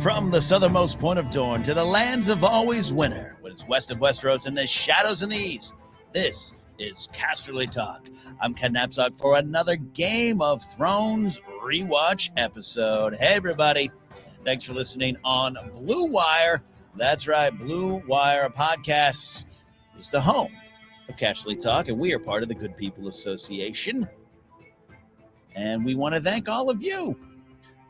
From the southernmost point of Dorne to the lands of always winter, what is west of Westeros and the shadows in the east, this is Casterly Talk. I'm Ken Knapsack for another Game of Thrones rewatch episode. Hey, everybody. Thanks for listening on Blue Wire. That's right, Blue Wire Podcasts is the home of Casterly Talk, and we are part of the Good People Association. And we want to thank all of you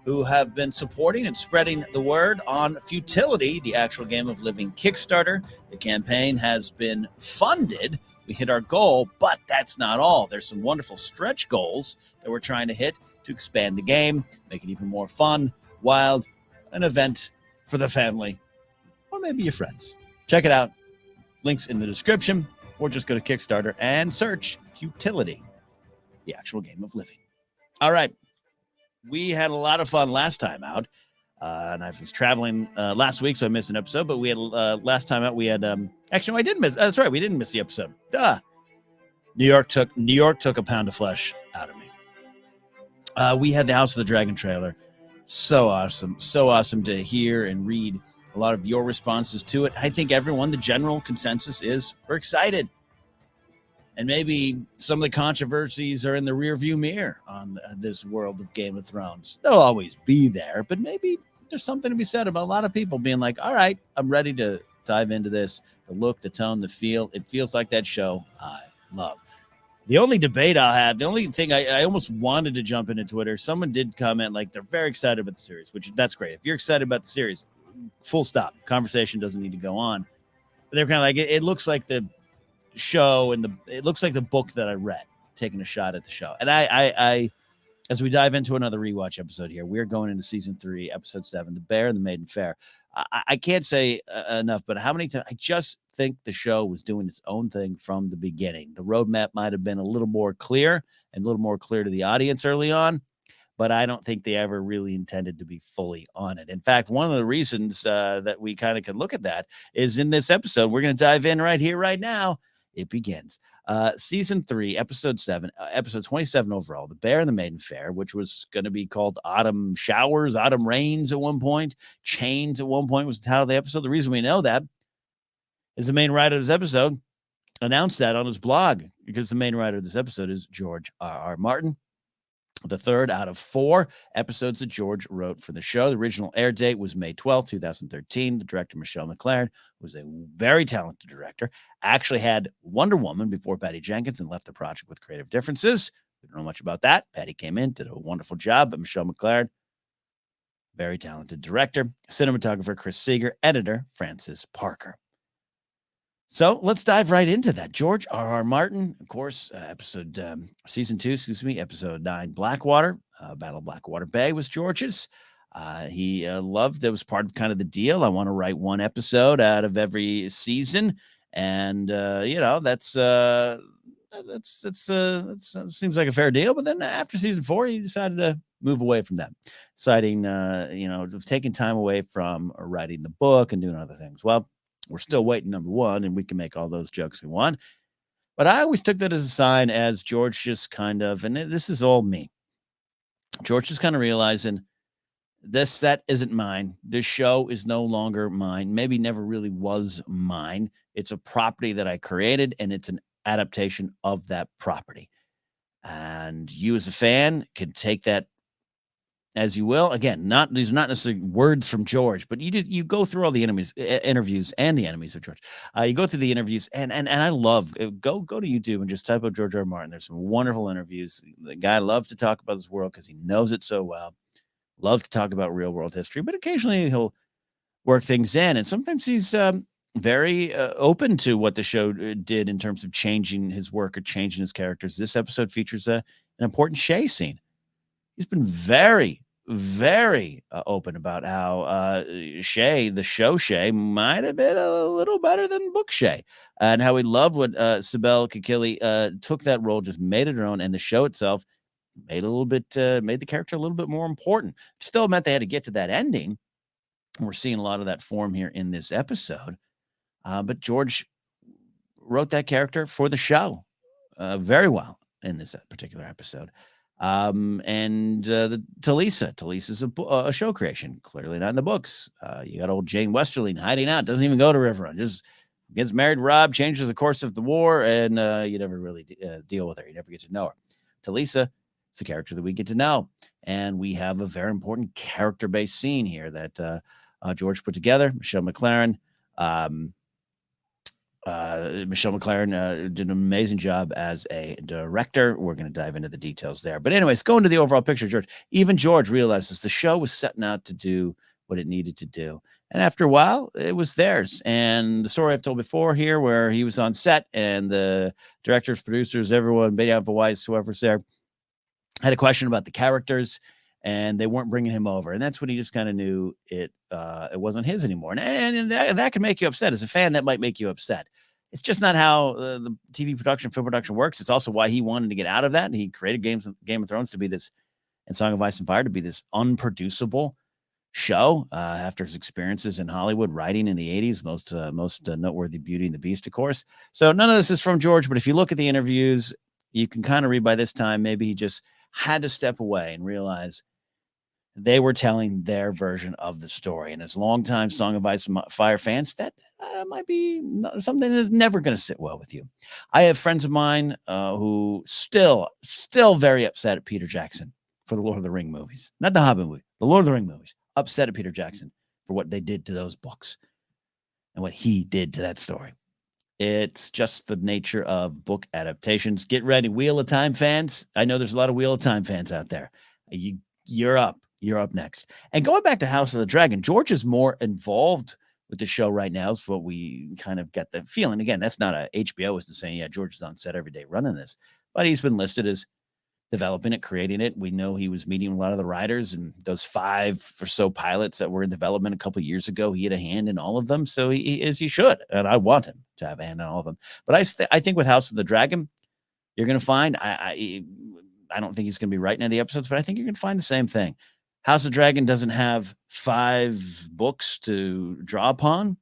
who have been supporting and spreading the word on Futility, the actual Game of Living Kickstarter. The campaign has been funded. We hit our goal, but that's not all. There's some wonderful stretch goals that we're trying to hit to expand the game, make it even more fun, wild, an event for the family, or maybe your friends. Check it out. Links in the description, or just go to Kickstarter and search Futility, the actual Game of Living. All right. We had a lot of fun last time out, and I was traveling last week, so I missed an episode. But we had last time out. We had actually, no, I did miss. That's right, we didn't miss the episode. Duh. New York took a pound of flesh out of me. We had the House of the Dragon trailer. So awesome to hear and read a lot of your responses to it. I think everyone, the general consensus is we're excited. And maybe some of the controversies are in the rearview mirror on this world of Game of Thrones. They'll always be there, but maybe there's something to be said about a lot of people being like, all right, I'm ready to dive into this. The look, the tone, the feel. It feels like that show I love. The only debate I'll have, the only thing I almost wanted to jump into Twitter, someone did comment like they're very excited about the series, which that's great. If you're excited about the series, full stop. Conversation doesn't need to go on. But they're kind of like, it looks like the show and it looks like the book that I read, taking a shot at the show. And I as we dive into another rewatch episode here, we're going into season 3, episode 7, The Bear and the Maiden Fair. I can't say enough, but how many times I just think the show was doing its own thing from the beginning. The roadmap might have been a little more clear and a little more clear to the audience early on, but I don't think they ever really intended to be fully on it. In fact, one of the reasons that we kind of can look at that is in this episode. We're going to dive in right here, right now. It begins. Season 3, episode 7, episode 27 overall, The Bear and the Maiden Fair, which was going to be called Autumn Showers, Autumn Rains at one point. Chains at one point was the title of the episode. The reason we know that is the main writer of this episode announced that on his blog, because the main writer of this episode is George R.R. Martin. The third out of 4 episodes that George wrote for the show. The original air date was May 12th, 2013. The director, Michelle MacLaren, was a very talented director. Actually had Wonder Woman before Patty Jenkins and left the project with creative differences. We don't know much about that. Patty came in, did a wonderful job, but Michelle MacLaren, very talented director. Cinematographer, Chris Seeger. Editor, Francis Parker. So let's dive right into that. George R.R. Martin, of course, season 2, episode 9, Blackwater, Battle of Blackwater Bay was George's. He loved, that was part of kind of the deal. I want to write 1 episode out of every season. And, that seems like a fair deal. But then after season 4, he decided to move away from that, deciding, taking time away from writing the book and doing other things. Well, we're still waiting, number 1, and we can make all those jokes we want. But I always took that as a sign, as George just kind of, and this is all me, George just kind of realizing this set isn't mine. This show is no longer mine. Maybe never really was mine. It's a property that I created, and it's an adaptation of that property. And you as a fan can take that as you will. Again, these are not necessarily words from George, but you go through all the interviews and the enemies of George. You go through the interviews, and I love, go to YouTube and just type up George R. R. Martin. There's some wonderful interviews. The guy loves to talk about this world because he knows it so well. Loves to talk about real world history, but occasionally he'll work things in, and sometimes he's very open to what the show did in terms of changing his work or changing his characters. This episode features an important Shay scene. He's been very, very open about how Shay, the show Shay, might have been a little better than book Shay, and how he loved what Sibel Kekili took that role, just made it her own, and the show itself made the character a little bit more important. Still meant they had to get to that ending, and we're seeing a lot of that form here in this episode. But George wrote that character for the show very well in this particular episode. And the Talisa's a show creation, clearly not in the books. You got old Jane Westerling hiding out, doesn't even go to Riverrun, just gets married to Rob, changes the course of the war, and you never really deal with her. You never get to know her. Talisa is the character that we get to know, and we have a very important character-based scene here that George put together. Michelle MacLaren. Michelle MacLaren did an amazing job as a director. We're going to dive into the details there. But anyways, going to the overall picture, George, even George realizes the show was setting out to do what it needed to do. And after a while, it was theirs. And the story I've told before here, where he was on set and the directors, producers, everyone, Benioff Weiss, whoever's there, had a question about the characters, and they weren't bringing him over. And that's when he just kind of knew it wasn't his anymore. And that can make you upset. As a fan, that might make you upset. It's just not how the TV production, film production works. It's also why he wanted to get out of that. And he created Game of Thrones to be this, and Song of Ice and Fire to be this unproducible show after his experiences in Hollywood, writing in the 80s, most noteworthy Beauty and the Beast, of course. So none of this is from George, but if you look at the interviews, you can kind of read by this time, maybe he just had to step away and realize they were telling their version of the story. And as longtime Song of Ice and Fire fans, that might be something that's never going to sit well with you. I have friends of mine who still very upset at Peter Jackson for the Lord of the Ring movies. Not the Hobbit movie, the Lord of the Ring movies. Upset at Peter Jackson for what they did to those books and what he did to that story. It's just the nature of book adaptations. Get ready, Wheel of Time fans. I know there's a lot of Wheel of Time fans out there. You're up. You're up next. And going back to House of the Dragon, George is more involved with the show right now. Is what we kind of get the feeling. Again, that's not a HBO isn't saying, yeah, George is on set every day running this, but he's been listed as developing it, creating it. We know he was meeting a lot of the writers, and those 5 or so pilots that were in development a couple of years ago, he had a hand in all of them. So he should, and I want him to have a hand in all of them. But I think with House of the Dragon, you're going to find, I don't think he's going to be writing any of the episodes, but I think you're going to find the same thing. House of Dragon doesn't have 5 books to draw upon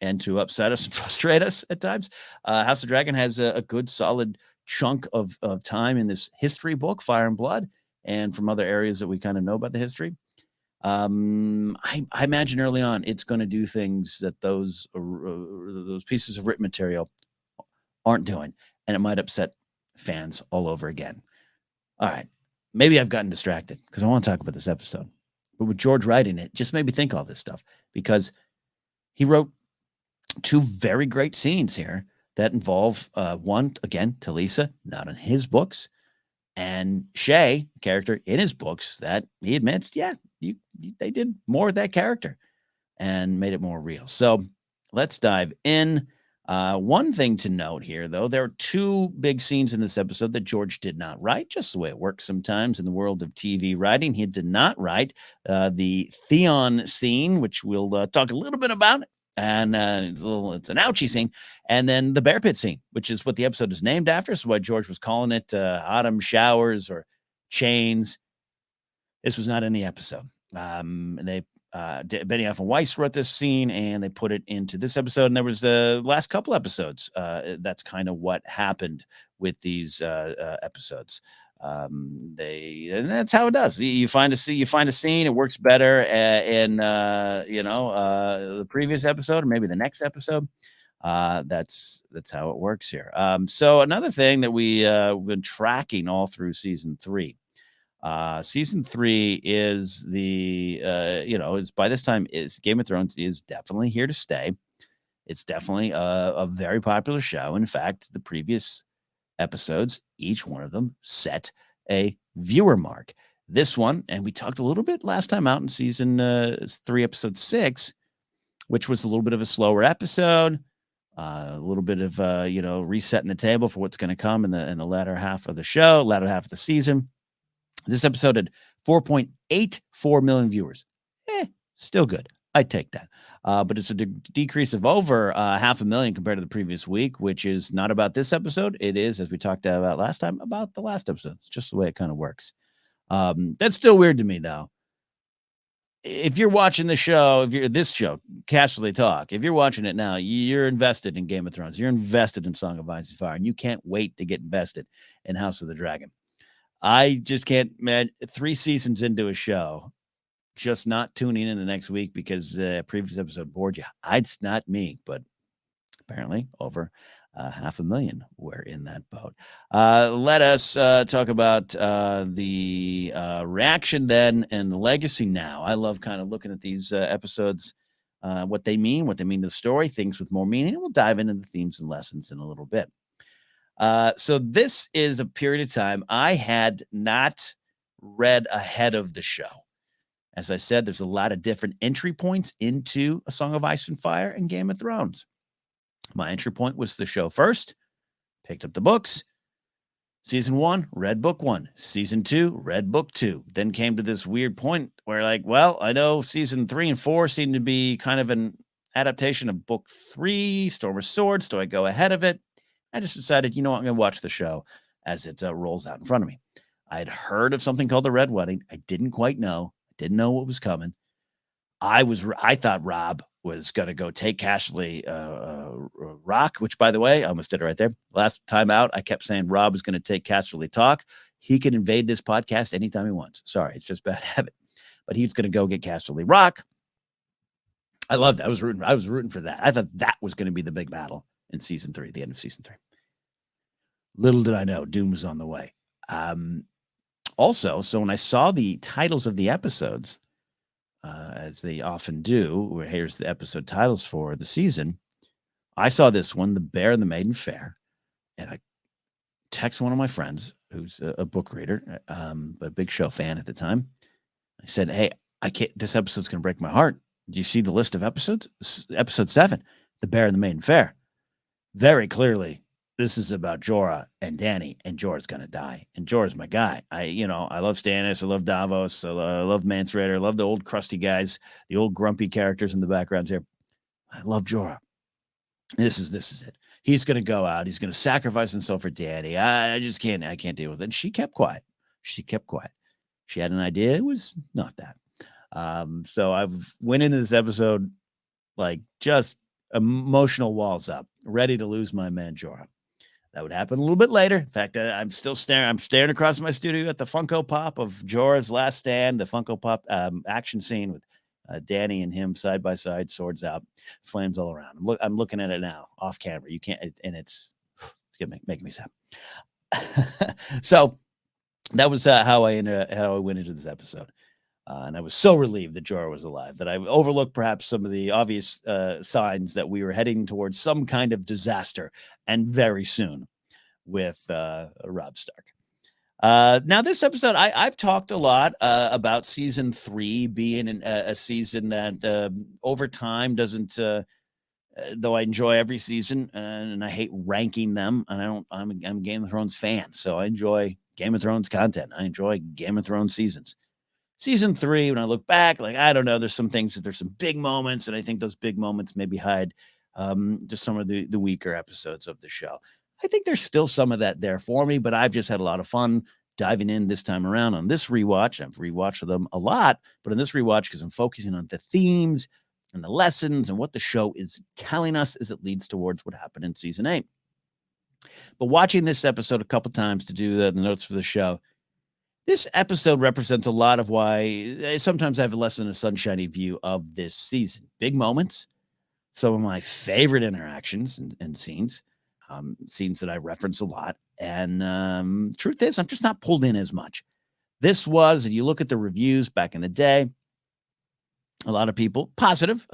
and to upset us and frustrate us at times. House of Dragon has a good, solid chunk of time in this history book, Fire and Blood, and from other areas that we kind of know about the history. I imagine early on it's going to do things that those pieces of written material aren't doing, and it might upset fans all over again. All right, maybe I've gotten distracted because I want to talk about this episode, but with George writing it, just made me think all this stuff because he wrote 2 very great scenes here that involve one, again, Talisa, not in his books, and Shay, character in his books that he admits, yeah, they did more of that character and made it more real. So let's dive in. One thing to note here, though, there are 2 big scenes in this episode that George did not write, just the way it works sometimes in the world of TV writing. He did not write the Theon scene, which we'll talk a little bit about. And it's an ouchie scene. And then the bear pit scene, which is what the episode is named after. So why George was calling it autumn showers or chains. This was not in the episode. Benioff and Weiss wrote this scene and they put it into this episode. And there was the last couple episodes. That's kind of what happened with these episodes. And that's how it does. You find a scene, it works better in the previous episode or maybe the next episode. That's how it works here. So another thing that we've been tracking all through season 3. Season 3 is it's by this time is Game of Thrones is definitely here to stay. It's definitely a very popular show. In fact, the previous episodes, each one of them set a viewer mark. This one, and we talked a little bit last time out in season 3, episode 6, which was a little bit of a slower episode, a little bit of resetting the table for what's going to come in the latter half of the show, latter half of the season. This episode had 4.84 million viewers. Still good. I'd take that. But it's a decrease of over 500,000 compared to the previous week, which is not about this episode. It is, as we talked about last time, about the last episode. It's just the way it kind of works. That's still weird to me, though. If you're watching the show, this show, Casterly Talk, if you're watching it now, you're invested in Game of Thrones. You're invested in Song of Ice and Fire, and you can't wait to get invested in House of the Dragon. I just can't, man. 3 seasons into a show, just not tuning in the next week because previous episode bored you. It's not me, but apparently over 500,000 were in that boat. Let us talk about the reaction then and the legacy now. I love kind of looking at these episodes, what they mean to the story, things with more meaning. We'll dive into the themes and lessons in a little bit. So this is a period of time I had not read ahead of the show. As I said, there's a lot of different entry points into A Song of Ice and Fire and Game of Thrones. My entry point was the show first, picked up the books. Season 1, read book 1. Season 2, read book 2. Then came to this weird point where, like, well, I know season 3 and 4 seem to be kind of an adaptation of book 3, Storm of Swords. Do I go ahead of it? I just decided, you know what, I'm going to watch the show as it rolls out in front of me. I had heard of something called the Red Wedding. I didn't quite know. I didn't know what was coming. I thought Rob was going to go take Casterly rock, which, by the way, I almost did it right there. Last time out, I kept saying Rob is going to take Casterly talk. He can invade this podcast anytime he wants. Sorry, it's just bad habit. But he was going to go get Casterly rock. I loved that. I was rooting for that. I thought that was going to be the big battle in season 3, the end of season 3. Little did I know, Doom was on the way. Also, so when I saw the titles of the episodes, as they often do, where here's the episode titles for the season, I saw this one, The Bear and the Maiden Fair, and I text one of my friends who's a book reader, but a big show fan at the time. I said, hey, I can't, this episode's going to break my heart. Do you see the list of episodes? Episode 7, The Bear and the Maiden Fair. Very clearly, this is about Jorah and Dany, and Jorah's going to die. And Jorah's my guy. I love Stannis. I love Davos. I love Mance Rayder. I love the old crusty guys, the old grumpy characters in the backgrounds here. I love Jorah. This is it. He's going to go out. He's going to sacrifice himself for Dany. I just can't deal with it. And she kept quiet. She had an idea. It was not that. So I've went into this episode like just emotional walls up, ready to lose my man Jorah. That would happen a little bit later. In fact, I'm still staring. I'm staring across my studio at the Funko Pop of Jorah's last stand, the Funko Pop action scene with Dany and him side by side, swords out, flames all around. I'm looking at it now, off camera. You can't, and it's making me sad. So that was how I went into this episode. And I was so relieved that Jorah was alive that I overlooked perhaps some of the obvious signs that we were heading towards some kind of disaster, and very soon with Robb Stark. Now, this episode, I've talked a lot about season 3 being a season that over time doesn't, though I enjoy every season and I hate ranking them, and I'm a Game of Thrones fan, so I enjoy Game of Thrones content. I enjoy Game of Thrones seasons. Season 3, when I look back, like, I don't know, there's some big moments, and I think those big moments maybe hide just some of the weaker episodes of the show. I think there's still some of that there for me, but I've just had a lot of fun diving in this time around on this rewatch. I've rewatched them a lot, but in this rewatch, because I'm focusing on the themes and the lessons and what the show is telling us as it leads towards what happened in season 8. But watching this episode a couple times to do the notes for the show, this episode represents a lot of why sometimes I have less than a sunshiny view of this season. Big moments, some of my favorite interactions and scenes, scenes that I reference a lot. And truth is, I'm just not pulled in as much. This was, if you look at the reviews back in the day, a lot of people, positive,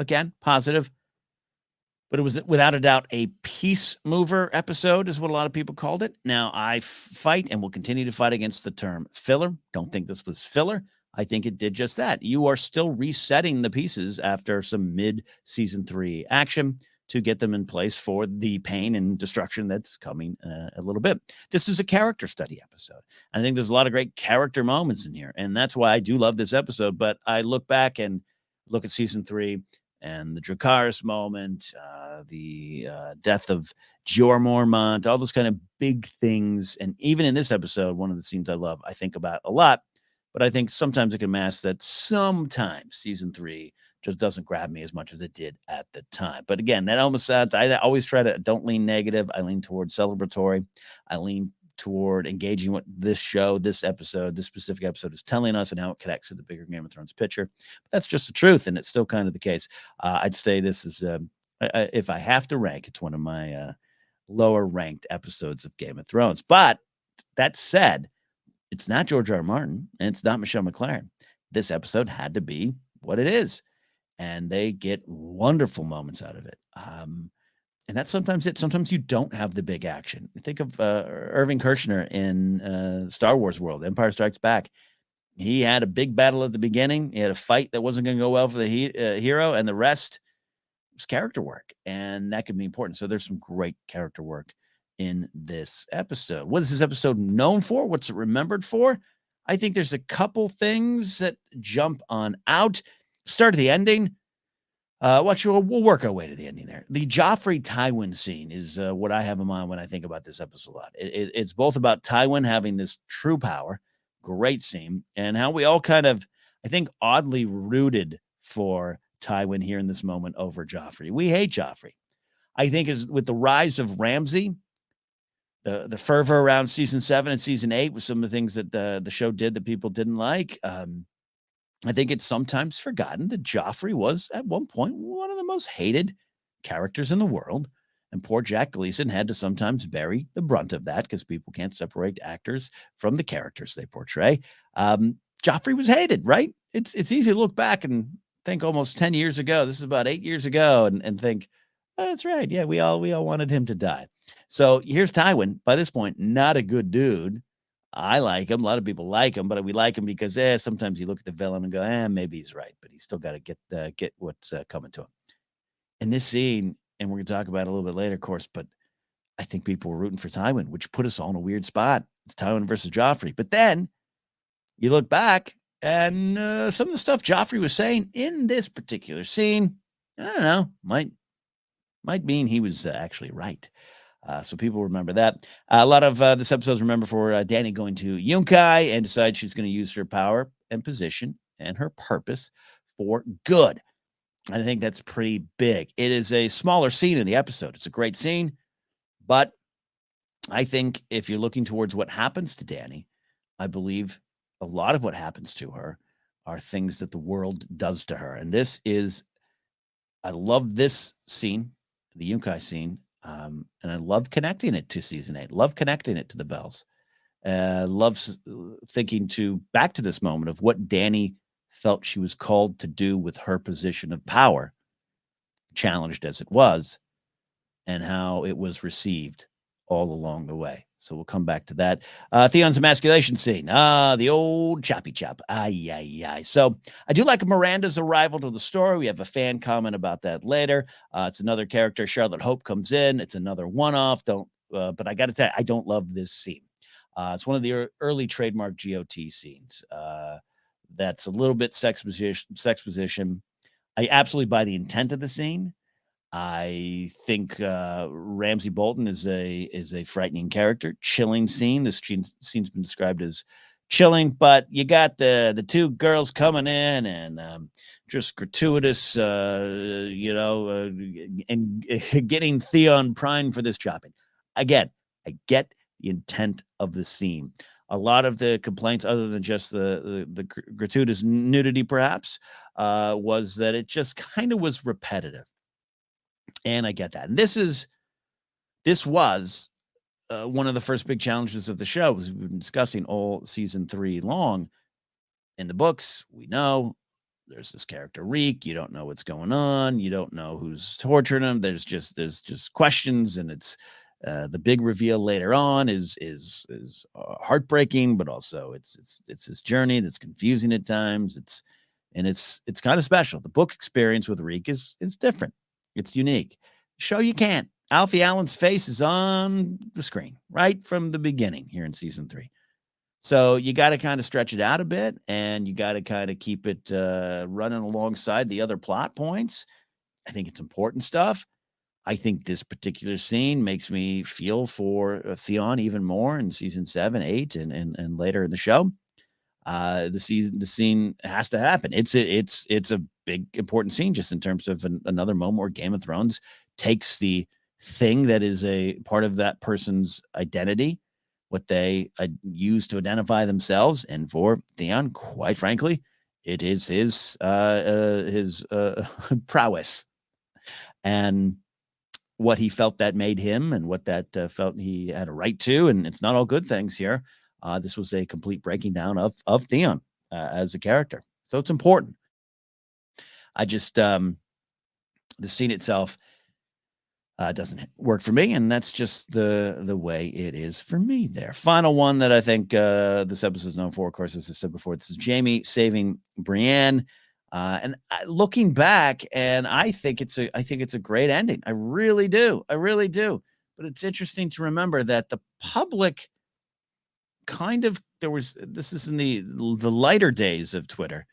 but it was without a doubt a peace mover episode is what a lot of people called it. Now, I fight and will continue to fight against the term filler. Don't think this was filler. I think it did just that. You are still resetting the pieces after some mid-season 3 action to get them in place for the pain and destruction that's coming a little bit. This is a character study episode. I think there's a lot of great character moments in here, and that's why I do love this episode. But I look back and look at season 3, and the Dracarys moment, the death of Jorah Mormont, all those kind of big things. And even in this episode, one of the scenes I love, I think about a lot, but I think sometimes it can mask that sometimes season 3 just doesn't grab me as much as it did at the time. But again, that almost sounds, I always try to don't lean negative. I lean towards celebratory. I lean toward engaging what this show, this specific episode is telling us and how it connects to the bigger Game of Thrones picture. But that's just the truth, and it's still kind of the case. I'd say this is, if I have to rank, it's one of my lower ranked episodes of Game of Thrones. But that said, it's not George R. R. Martin and it's not Michelle MacLaren. This episode had to be what it is, and they get wonderful moments out of it. And that's sometimes it. Sometimes you don't have the big action. Think of Irving Kershner in Star Wars World, Empire Strikes Back. He had a big battle at the beginning. He had a fight that wasn't going to go well for the hero, and the rest was character work, and that can be important. So there's some great character work in this episode. What is this episode known for? What's it remembered for? I think there's a couple things that jump on out. Start of the ending. Actually, we'll work our way to the ending there. The Joffrey Tywin scene is what I have in mind when I think about this episode a lot. It's both about Tywin having this true power, great scene, and how we all kind of, I think, oddly rooted for Tywin here in this moment over Joffrey. We hate Joffrey. I think is with the rise of Ramsay, the fervor around season 7 and season 8 with some of the things that the show did that people didn't like. I think it's sometimes forgotten that Joffrey was, at one point, one of the most hated characters in the world. And poor Jack Gleason had to sometimes bear the brunt of that because people can't separate actors from the characters they portray. Joffrey was hated, right? It's easy to look back and think almost 10 years ago. This is about 8 years ago and think, oh, that's right. Yeah, we all wanted him to die. So here's Tywin. By this point, not a good dude. I like him. A lot of people like him, but we like him because sometimes you look at the villain and go, maybe he's right, but he's still got to get what's coming to him. In this scene, and we're going to talk about it a little bit later, of course, but I think people were rooting for Tywin, which put us all in a weird spot. It's Tywin versus Joffrey. But then you look back and some of the stuff Joffrey was saying in this particular scene, I don't know, might mean he was actually right. So people remember that. A lot of this episode's remember for Dany going to Yunkai and decide she's going to use her power and position and her purpose for good. I think that's pretty big. It is a smaller scene in the episode. It's a great scene, but I think if you're looking towards what happens to Dany, I believe a lot of what happens to her are things that the world does to her. And I love this scene, the Yunkai scene. And I love connecting it to season 8. Love connecting it to the bells. Love thinking back to this moment of what Dany felt she was called to do with her position of power, challenged as it was, and how it was received all along the way. So we'll come back to that. Theon's emasculation scene. The old choppy chop. Ay. So I do like Miranda's arrival to the story. We have a fan comment about that later. It's another character. Charlotte Hope comes in. It's another one-off. But I got to tell you, I don't love this scene. It's one of the early trademark GOT scenes. That's a little bit sex position. I absolutely buy the intent of the scene. I think Ramsay Bolton is a frightening character. Chilling scene. This scene's been described as chilling, but you got the two girls coming in and just gratuitous, and getting Theon primed for this chopping. Again, I get the intent of the scene. A lot of the complaints, other than just the gratuitous nudity, perhaps, was that it just kind of was repetitive. And I get that. And this was one of the first big challenges of the show, as we've been discussing all season 3 long. In the books, we know there's this character Reek. You don't know what's going on. You don't know who's torturing him. There's just questions, and it's the big reveal later on is heartbreaking, but also it's this journey that's confusing at times. It's kind of special. The book experience with Reek is different. It's unique. Show you can't. Alfie Allen's face is on the screen right from the beginning here in season 3. So you got to kind of stretch it out a bit, and you got to kind of keep it running alongside the other plot points. I think it's important stuff. I think this particular scene makes me feel for Theon even more in season 7, 8, and later in the show. The scene has to happen. It's a big important scene just in terms of another moment where Game of Thrones takes the thing that is a part of that person's identity what they use to identify themselves. And for Theon, quite frankly, it is his prowess and what he felt that made him and what that felt he had a right to. And it's not all good things here. This was a complete breaking down of Theon as a character. So it's important. I just, the scene itself doesn't work for me, and that's just the way it is for me there. Final one that I think this episode is known for, of course, as I said before, this is Jaime saving Brienne. And looking back, and I think it's a great ending. I really do. But it's interesting to remember that the public this is in the lighter days of Twitter.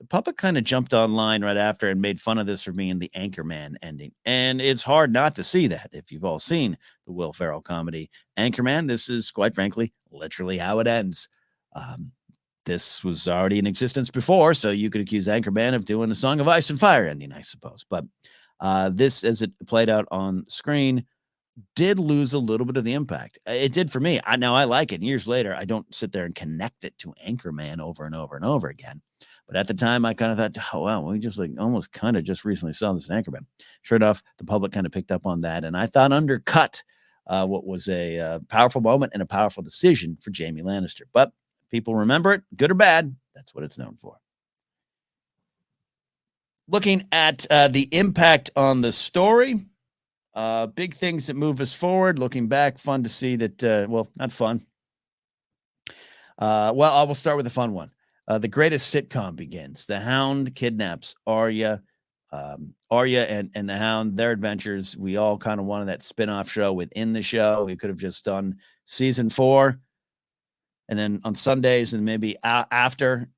The public kind of jumped online right after and made fun of this for being the Anchorman ending. And it's hard not to see that if you've all seen the Will Ferrell comedy Anchorman. This is, quite frankly, literally how it ends. This was already in existence before, so you could accuse Anchorman of doing the Song of Ice and Fire ending, I suppose. But this, as it played out on screen, did lose a little bit of the impact. It did for me. Now I like it. Years later, I don't sit there and connect it to Anchorman over and over and over again. But at the time, I kind of thought, oh, wow, we just almost kind of just recently saw this in Anchorman. Sure enough, the public kind of picked up on that. And I thought undercut what was a powerful moment and a powerful decision for Jaime Lannister. But people remember it, good or bad. That's what it's known for. Looking at the impact on the story, big things that move us forward. Looking back, fun to see that, well, not fun. I will start with a fun one. The greatest sitcom begins. The Hound kidnaps Arya. Arya and the Hound, their adventures. We all kind of wanted that spin-off show within the show. We could have just done season 4. And then on Sundays and maybe after,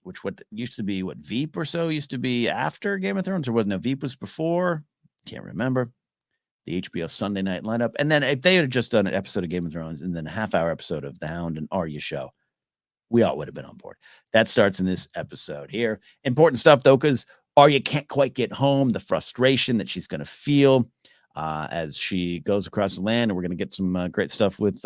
which what used to be, Veep or so used to be after Game of Thrones, or wasn't it? Veep was before. Can't remember. The HBO Sunday night lineup. And then if they had just done an episode of Game of Thrones and then a half-hour episode of the Hound and Arya show, we all would have been on board. That starts in this episode here. Important stuff, though, because Arya can't quite get home, the frustration that she's going to feel as she goes across the land. And we're going to get some great stuff with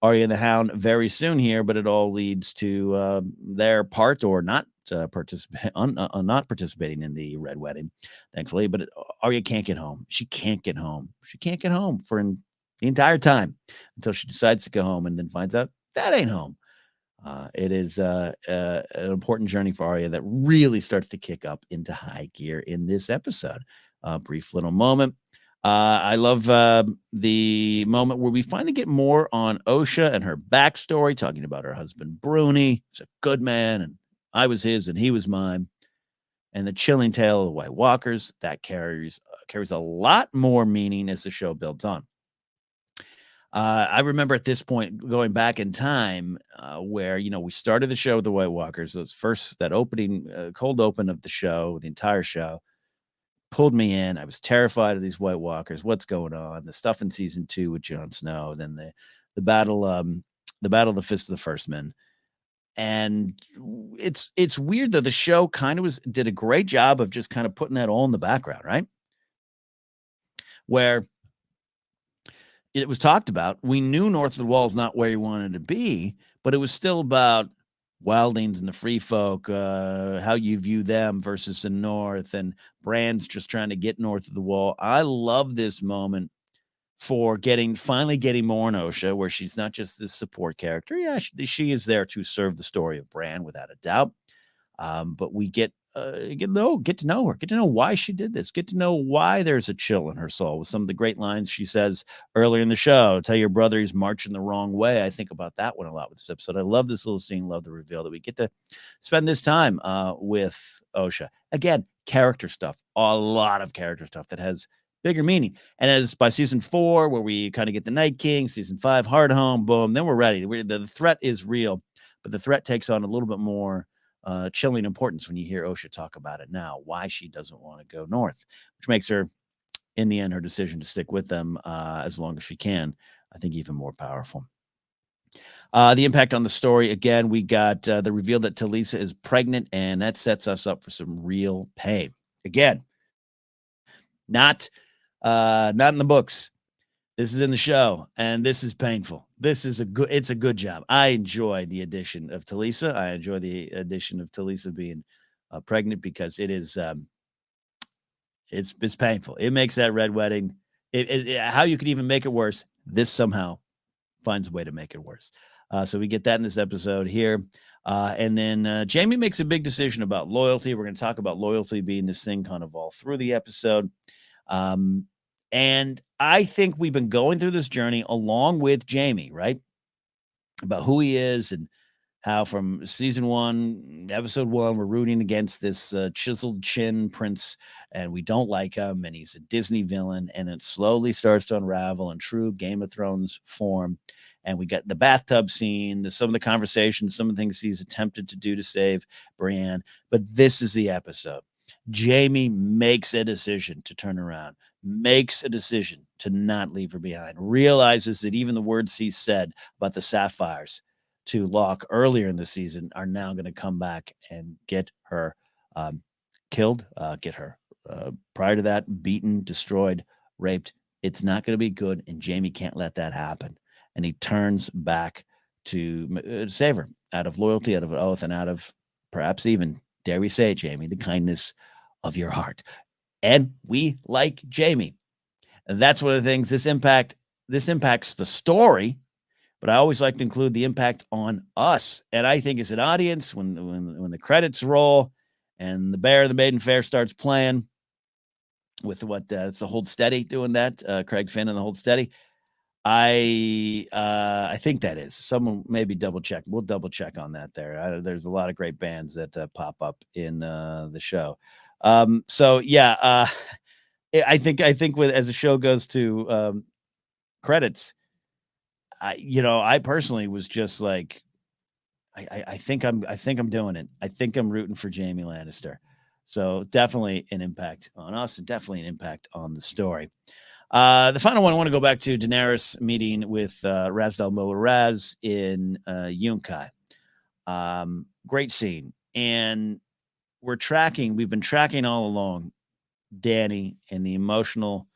Arya and the Hound very soon here, but it all leads to their part or not participating in the Red Wedding, thankfully. But Arya can't get home. She can't get home. She can't get home for the entire time until she decides to go home and then finds out that ain't home. It is an important journey for Arya that really starts to kick up into high gear in this episode. Brief little moment. I love the moment where we finally get more on Osha and her backstory, talking about her husband, Bruni. He's a good man, and I was his, and he was mine. And the chilling tale of the White Walkers, that carries a lot more meaning as the show builds on. I remember at this point going back in time where, we started the show with the White Walkers. That opening, cold open of the show, the entire show, pulled me in. I was terrified of these White Walkers. What's going on? The stuff in season 2 with Jon Snow, then the battle of the Fist of the First Men. And it's weird though. The show kind of did a great job of just kind of putting that all in the background, right? Where it was talked about. We knew north of the wall is not where you wanted to be, but it was still about wildlings and the free folk, how you view them versus the north, and Bran's just trying to get north of the wall. I love this moment for finally getting more on Osha, where she's not just this support character. Yeah, she is there to serve the story of Bran without a doubt. But we get to know her, get to know why she did this, get to know why there's a chill in her soul with some of the great lines she says earlier in the show. Tell your brother he's marching the wrong way. I think about that one a lot with this episode. I love this little scene, love the reveal that we get to spend this time with Osha. Again, character stuff, a lot of character stuff that has bigger meaning. And as by season 4, where we kind of get the Night King, season 5, Hardhome, boom, then we're ready. The threat is real, but the threat takes on a little bit more chilling importance when you hear Osha talk about it now, why she doesn't want to go north, which makes her, in the end, her decision to stick with them as long as she can, I think, even more powerful. The impact on the story, again, we got the reveal that Talisa is pregnant, and that sets us up for some real pain. Again, not in the books. This is in the show, and this is painful. it's a good job. I enjoy the addition of Talisa. I enjoy the addition of Talisa being pregnant because it's painful. It makes that red wedding. How you could even make it worse. This somehow finds a way to make it worse. So we get that in this episode here. And then Jamie makes a big decision about loyalty. We're going to talk about loyalty being this thing kind of all through the episode. And I think we've been going through this journey along with Jamie, right? About who he is and how from season 1, episode 1, we're rooting against this chiseled chin prince, and we don't like him, and he's a Disney villain, and it slowly starts to unravel in true Game of Thrones form. And we got the bathtub scene, some of the conversations, some of the things he's attempted to do to save Brienne. But this is the episode. Jamie makes a decision to turn around, makes a decision to not leave her behind, realizes that even the words he said about the sapphires to Locke earlier in the season are now going to come back and get her killed, get her prior to that beaten, destroyed, raped. It's not going to be good, and Jamie can't let that happen. And he turns back to save her out of loyalty, out of an oath, and out of perhaps even, dare we say it, Jamie, the kindness of your heart. And we like Jamie. And that's one of the things this impacts the story, but I always like to include the impact on us. And I think as an audience, when the credits roll and the Bear of the Maiden Fair starts playing with it's a Hold Steady doing that, Craig Finn and the Hold Steady. I think that is. Someone maybe double check. We'll double check on that there. There's a lot of great bands that pop up in the show. So yeah, I think as the show goes to credits, I personally was just like, I think I'm doing it. I think I'm rooting for Jamie Lannister. So definitely an impact on us and definitely an impact on the story. The final one I want to go back to Daenerys meeting with Razdal Moraz in Yunkai. Great scene. And we've been tracking all along Dany and the emotional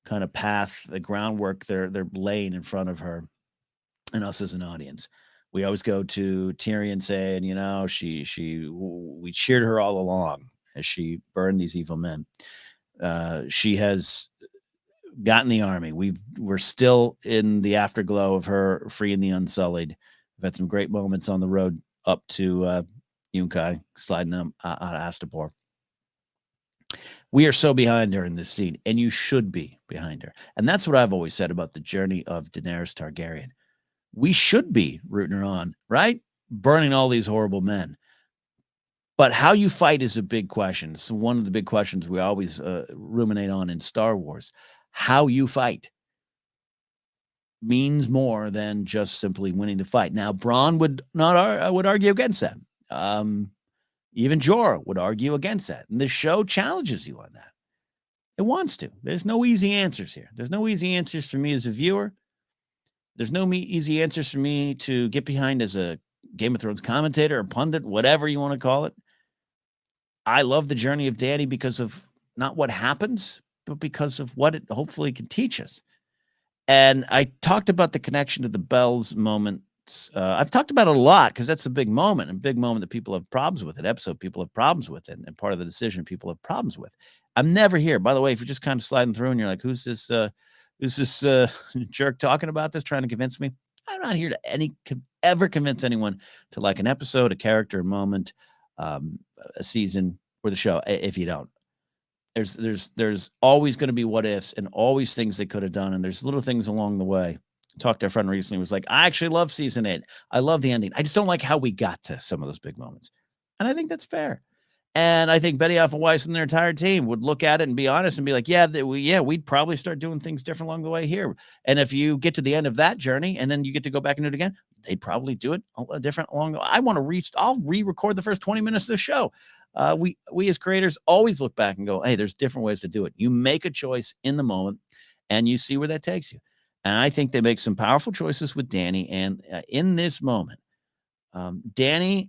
kind of path, the groundwork they're laying in front of her and us as an audience. We always go to Tyrion saying, we cheered her all along as she burned these evil men. She has gotten the army. We're still in the afterglow of her freeing the Unsullied. We've had some great moments on the road up to Yunkai, sliding them out of Astapor. We are so behind her in this scene, and you should be behind her. And that's what I've always said about the journey of Daenerys Targaryen. We should be rooting her on, right? Burning all these horrible men. But how you fight is a big question. It's one of the big questions we always ruminate on in Star Wars. How you fight means more than just simply winning the fight. Now, Bronn would argue against that. Even Jorah would argue against that. And the show challenges you on that. It wants to. There's no easy answers here. There's no easy answers for me as a viewer. There's no easy answers for me to get behind as a Game of Thrones commentator or pundit, whatever you want to call it. I love the journey of Dany because of not what happens, but because of what it hopefully can teach us. And I talked about the connection to the Bells moments. I've talked about it a lot because that's a big moment that people have problems with, an episode people have problems with, and part of the decision people have problems with. I'm never here. By the way, if you're just kind of sliding through and you're like, who's this jerk talking about this, trying to convince me? I'm not here to ever convince anyone to like an episode, a character, a moment, a season, or the show. If you don't, there's always going to be what ifs and always things they could have done, and there's little things along the way. Talked to a friend recently, was like, I actually love season 8. I love the ending. I just don't like how we got to some of those big moments, and I think that's fair. And I think Benioff and Weiss and their entire team would look at it and be honest and be like, we'd probably start doing things different along the way here. And if you get to the end of that journey and then you get to go back and do it again, they'd probably do it different along the way. I'll re-record the first 20 minutes of the show. We as creators always look back and go, hey, there's different ways to do it. You make a choice in the moment and you see where that takes you. And I think they make some powerful choices with Dany. And in this moment, Dany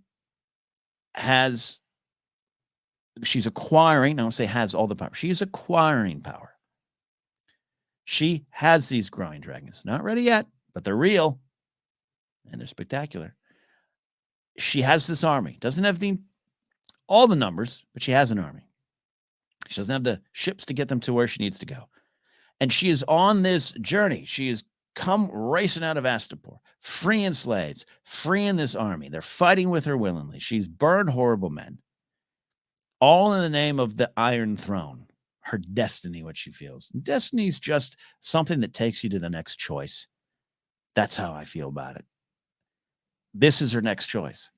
she's acquiring, I don't say has all the power. She is acquiring power. She has these growing dragons. Not ready yet, but they're real. and they're spectacular. She has this army. Doesn't have all the numbers, but she has an army. She doesn't have the ships to get them to where she needs to go. And she is on this journey. She has come racing out of Astapor, freeing slaves, freeing this army. They're fighting with her willingly. She's burned horrible men, all in the name of the Iron Throne, her destiny, what she feels. Destiny is just something that takes you to the next choice. That's how I feel about it. This is her next choice.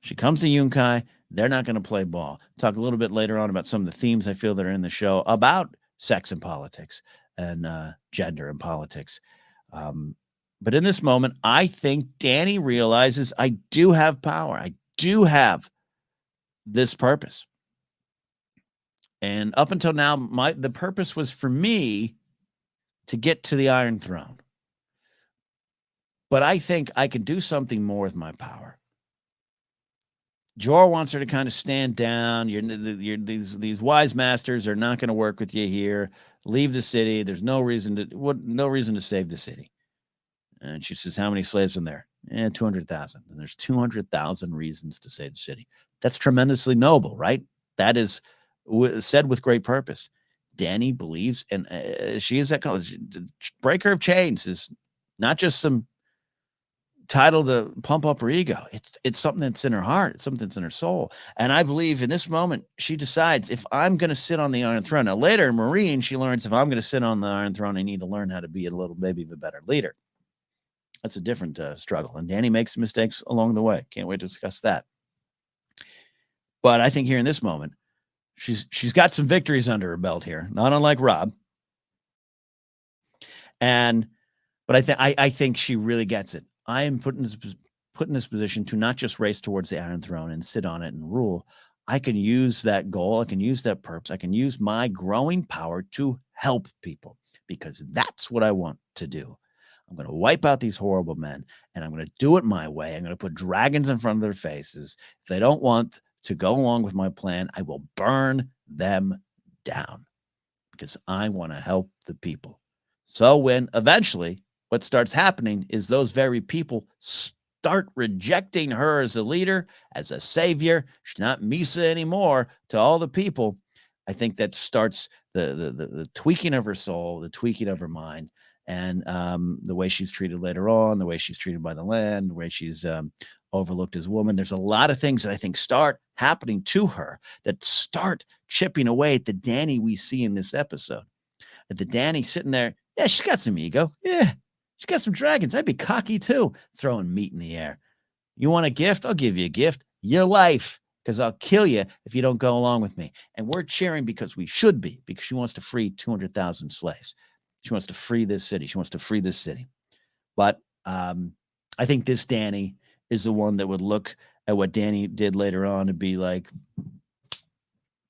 She comes to Yunkai. They're not going to play ball. Talk a little bit later on about some of the themes I feel that are in the show about sex and politics and gender and politics. But in this moment, I think Dany realizes I do have power. I do have this purpose. And up until now, the purpose was for me to get to the Iron Throne. But I think I can do something more with my power. Jorah wants her to kind of stand down. These wise masters are not going to work with you here. Leave the city. There's no reason to save the city. And she says, how many slaves are there? 200,000. And there's 200,000 reasons to save the city. That's tremendously noble, right? That is said with great purpose. Dany believes, and she is that college. Breaker of chains is not just some title to pump up her ego. It's something that's in her heart. It's something that's in her soul. And I believe in this moment, she decides, if I'm going to sit on the Iron Throne. Now, later in Marine, she learns, if I'm going to sit on the Iron Throne, I need to learn how to be maybe a better leader. That's a different struggle. And Dany makes mistakes along the way. Can't wait to discuss that. But I think here in this moment, she's got some victories under her belt here, not unlike Robb. But I think she really gets it. I am put in this position to not just race towards the Iron Throne and sit on it and rule. I can use that goal. I can use that purpose. I can use my growing power to help people, because that's what I want to do. I'm going to wipe out these horrible men, and I'm going to do it my way. I'm going to put dragons in front of their faces. If they don't want to go along with my plan, I will burn them down, because I want to help the people. So when eventually what starts happening is those very people start rejecting her as a leader, as a savior. She's not Misa anymore to all the people. I think that starts the tweaking of her soul, the tweaking of her mind, and the way she's treated later on, the way she's treated by the land, the way she's overlooked as a woman. There's a lot of things that I think start happening to her that start chipping away at the Dany we see in this episode. At the Dany sitting there, yeah, she's got some ego. Yeah, she's got some dragons. I'd be cocky too, throwing meat in the air. You want a gift? I'll give you a gift. Your life, because I'll kill you if you don't go along with me. And we're cheering because we should be, because she wants to free 200,000 slaves. She wants to free this city. She wants to free this city. But I think this Dany is the one that would look at what Dany did later on and be like,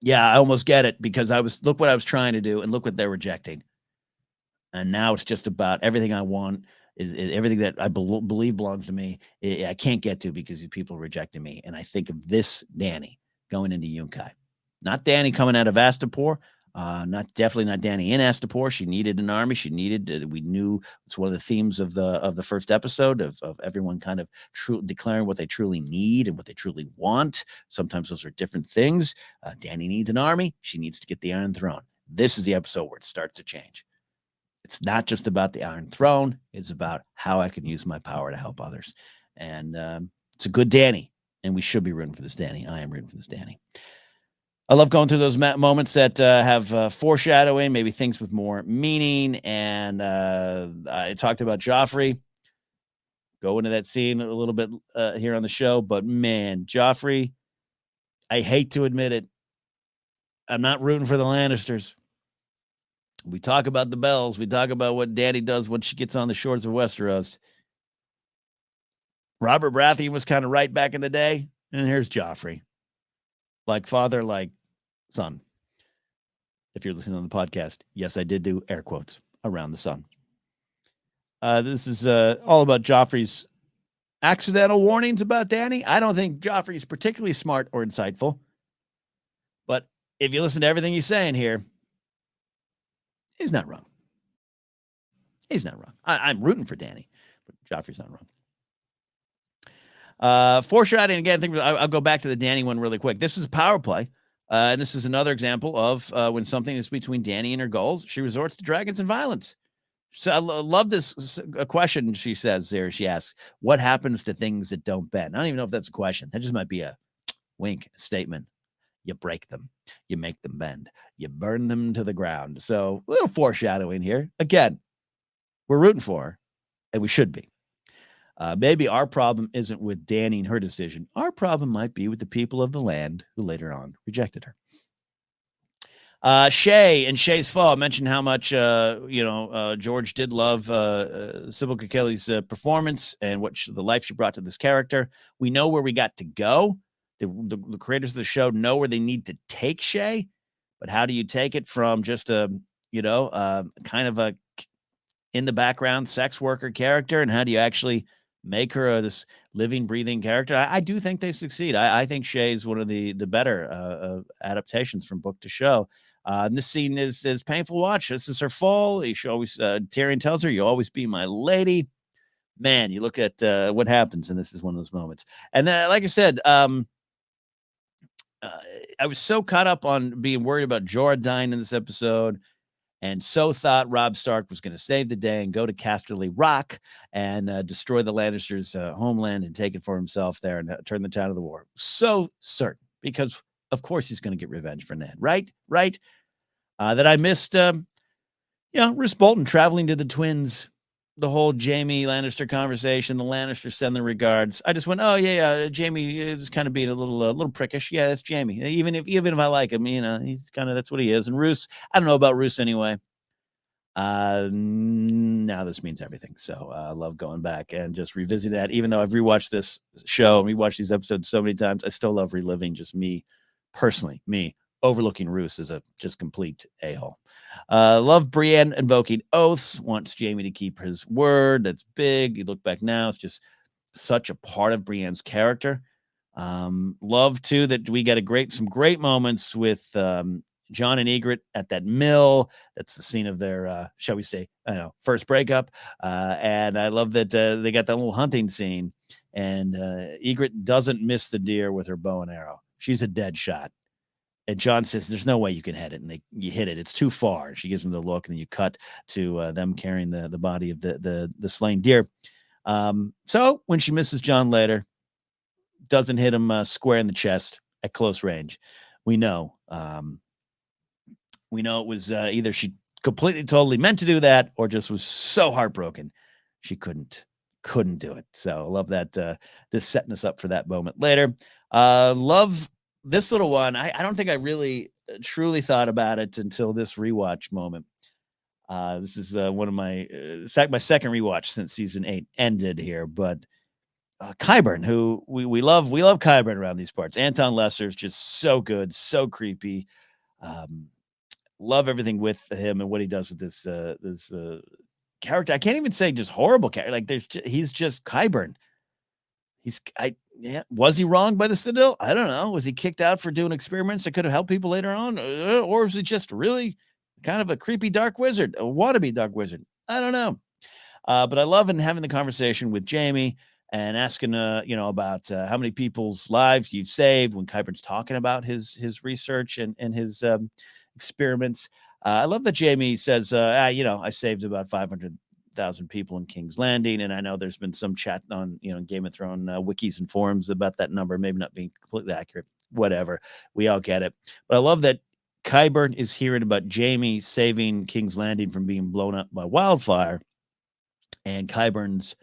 yeah, I almost get it, because look what I was trying to do and look what they're rejecting. And now it's just about everything I want is everything that I believe belongs to me. I can't get to because people are rejecting me. And I think of this Dany going into Yunkai, not Dany coming out of Astapor. Definitely not Dany in Astapor. She needed an army. She needed. We knew it's one of the themes of the first episode of everyone kind of declaring what they truly need and what they truly want. Sometimes those are different things. Dany needs an army. She needs to get the Iron Throne. This is the episode where it starts to change. It's not just about the Iron Throne. It's about how I can use my power to help others. And it's a good Dany, and we should be rooting for this Dany. I am rooting for this Dany. I love going through those moments that have foreshadowing, maybe things with more meaning. And I talked about Joffrey. Go into that scene a little bit here on the show. But, man, Joffrey, I hate to admit it, I'm not rooting for the Lannisters. We talk about the bells. We talk about what Dany does when she gets on the shores of Westeros. Robert Baratheon was kind of right back in the day. And here's Joffrey. Like father, like son. If you're listening on the podcast, yes, I did do air quotes around the sun. This is all about Joffrey's accidental warnings about Dany. I don't think Joffrey's particularly smart or insightful. But if you listen to everything he's saying here, he's not wrong. He's not wrong. I'm rooting for Dany, but Joffrey's not wrong. Foreshadowing again. I'll go back to the Dany one really quick. This is a power play. And this is another example of when something is between Dany and her goals, she resorts to dragons and violence. So I love this question she says there. She asks, what happens to things that don't bend? I don't even know if that's a question. That just might be a wink, a statement. You break them. You make them bend. You burn them to the ground. So a little foreshadowing here. Again, we're rooting for her, and we should be. Maybe our problem isn't with Dany and her decision. Our problem might be with the people of the land who later on rejected her. Shay and Shay's Fall mentioned how much George did love Sybil Kekele's performance and the life she brought to this character. We know where we got to go. The creators of the show know where they need to take Shay, but how do you take it from just a kind of a in the background sex worker character, and how do you actually make her this living, breathing character? I do think they succeed. I think Shay is one of the better adaptations from book to show. This scene is painful to watch. This is her fall. She always Tyrion tells her, "You'll always be my lady." Man, you look at what happens, and this is one of those moments. And then, like I said, I was so caught up on being worried about Jorah dying in this episode, and so thought Robb Stark was going to save the day and go to Casterly Rock and destroy the Lannisters' homeland and take it for himself there and turn the tide of the war. So certain, because of course he's going to get revenge for Ned, right? That I missed, Roose Bolton traveling to the twins, the whole Jaime Lannister conversation, the Lannisters send their regards. I just went, oh yeah, Jaime is kind of being a little prickish. Yeah, that's Jaime. Even if I like him, he's kind of, that's what he is. And Roose, I don't know about Roose anyway. Now this means everything. So I love going back and just revisiting that. Even though I've rewatched this show and rewatched these episodes so many times, I still love reliving just me overlooking Roose as a just complete a-hole. Love Brienne invoking oaths, wants Jaime to keep his word. That's big. You look back now, it's just such a part of Brienne's character. Love too that we get some great moments with Jon and Ygritte at that mill. That's the scene of their shall we say, first breakup. And I love that they got that little hunting scene, and Ygritte doesn't miss the deer with her bow and arrow. She's a dead shot. And Jon says, there's no way you can hit it. And you hit it. It's too far. She gives him the look, and then you cut to them carrying the body of the slain deer. So when she misses Jon later, doesn't hit him square in the chest at close range, we know it was either she completely, totally meant to do that, or just was so heartbroken she couldn't do it. So I love that this setting us up for that moment later. Love this little one. I don't think I really truly thought about it until this rewatch moment. This is one of my second rewatch since season 8 ended here. But Qyburn, who we love Qyburn around these parts. Anton Lesser's just so good, so creepy. Love everything with him and what he does with this character. I can't even say just horrible character. Like he's just Qyburn. Was he wronged by the Citadel? I don't know. Was he kicked out for doing experiments that could have helped people later on? Or was he just really kind of a creepy dark wizard, a wannabe dark wizard? I don't know. But I love having the conversation with Jaime and asking, about how many people's lives you've saved when Qyburn's talking about his research and his experiments. I love that Jaime says, I saved about 500,000 people in King's Landing, and I know there's been some chat on Game of Thrones wikis and forums about that number maybe not being completely accurate. Whatever, we all get it. But I love that Qyburn is hearing about Jaime saving King's Landing from being blown up by wildfire, and Qyburn's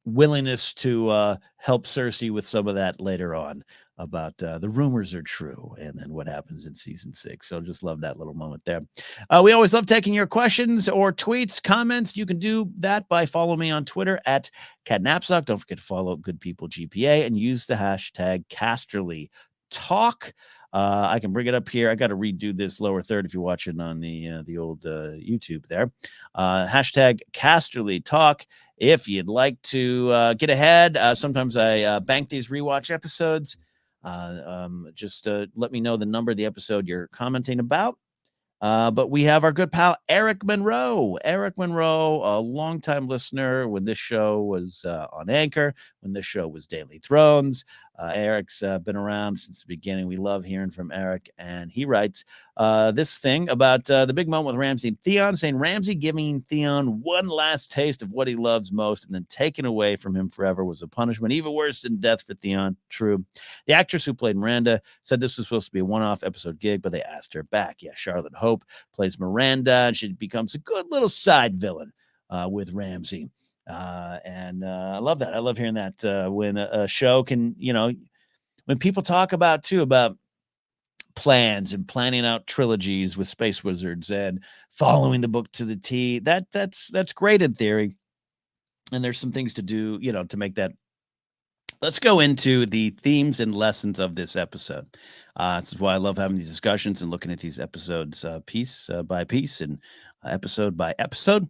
willingness to help Cersei with some of that later on about the rumors are true, and then what happens in season 6. So just love that little moment there. We always love taking your questions or tweets, comments. You can do that by following me on Twitter at @Knapsack. Don't forget to follow Good People GPA and use the hashtag Casterly Talk. I can bring it up here. I got to redo this lower third if you're watching on the old YouTube there. Hashtag Casterly Talk. If you'd like to get ahead, sometimes I bank these rewatch episodes. Just let me know the number of the episode you're commenting about. But we have our good pal, Eric Monroe. Eric Monroe, a longtime listener when this show was on Anchor, when this show was Daily Thrones. Eric's been around since the beginning. We love hearing from Eric. And he writes this thing about the big moment with Ramsay and Theon, saying Ramsay giving Theon one last taste of what he loves most and then taken away from him forever was a punishment, even worse than death for Theon. True. The actress who played Miranda said this was supposed to be a one-off episode gig, but they asked her back. Yeah, Charlotte Hope plays Miranda, and she becomes a good little side villain with Ramsay. I love that. I love hearing that when a show can, when people talk about plans and planning out trilogies with space wizards and following the book to the T, that's great in theory. And there's some things to do, to make that. Let's go into the themes and lessons of this episode. This is why I love having these discussions and looking at these episodes piece by piece and episode by episode.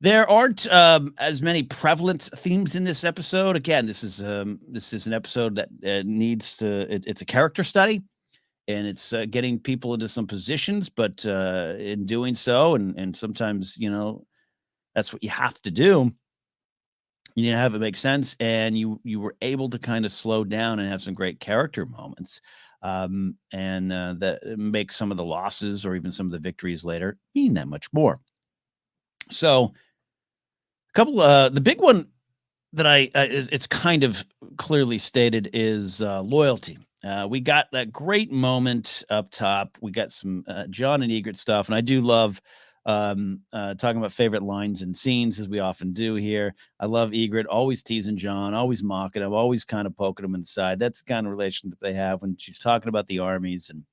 There aren't as many prevalent themes in this episode. Again, this is an episode that needs to. It's a character study, and it's getting people into some positions. But in doing so, and sometimes that's what you have to do. You need to have it make sense, and you were able to kind of slow down and have some great character moments, and that makes some of the losses or even some of the victories later mean that much more. So, a couple, the big one that it's kind of clearly stated is loyalty. We got that great moment up top. We got some Jon and Ygritte stuff, and I do love talking about favorite lines and scenes as we often do here. I love Ygritte always teasing Jon, always mocking him, always kind of poking him inside. That's the kind of relationship they have when she's talking about the armies and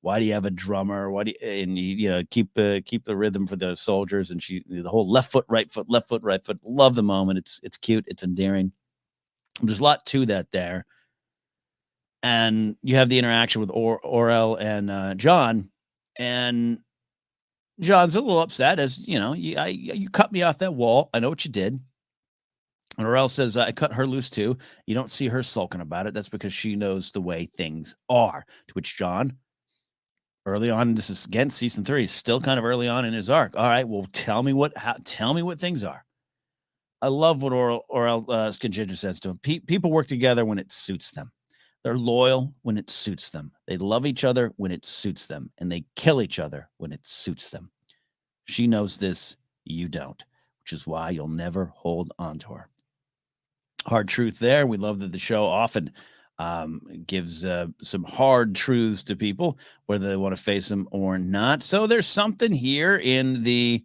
why do you have a drummer? Why do you keep the rhythm for the soldiers? And the whole left foot, right foot, left foot, right foot. Love the moment. It's cute. It's endearing. There's a lot to that there. And you have the interaction with Orell and Jon, and Jon's a little upset as, you cut me off that wall. I know what you did. And Orell says, I cut her loose too. You don't see her sulking about it. That's because she knows the way things are. To which Jon, early on, this is again season 3, still kind of early on in his arc. All right, well, tell me what things are. I love what Orell Skinginger says to him. People work together when it suits them. They're loyal when it suits them. They love each other when it suits them, and they kill each other when it suits them. She knows this, you don't, which is why you'll never hold on to her. Hard truth there. We love that the show often gives some hard truths to people, whether they want to face them or not. So there's something here in the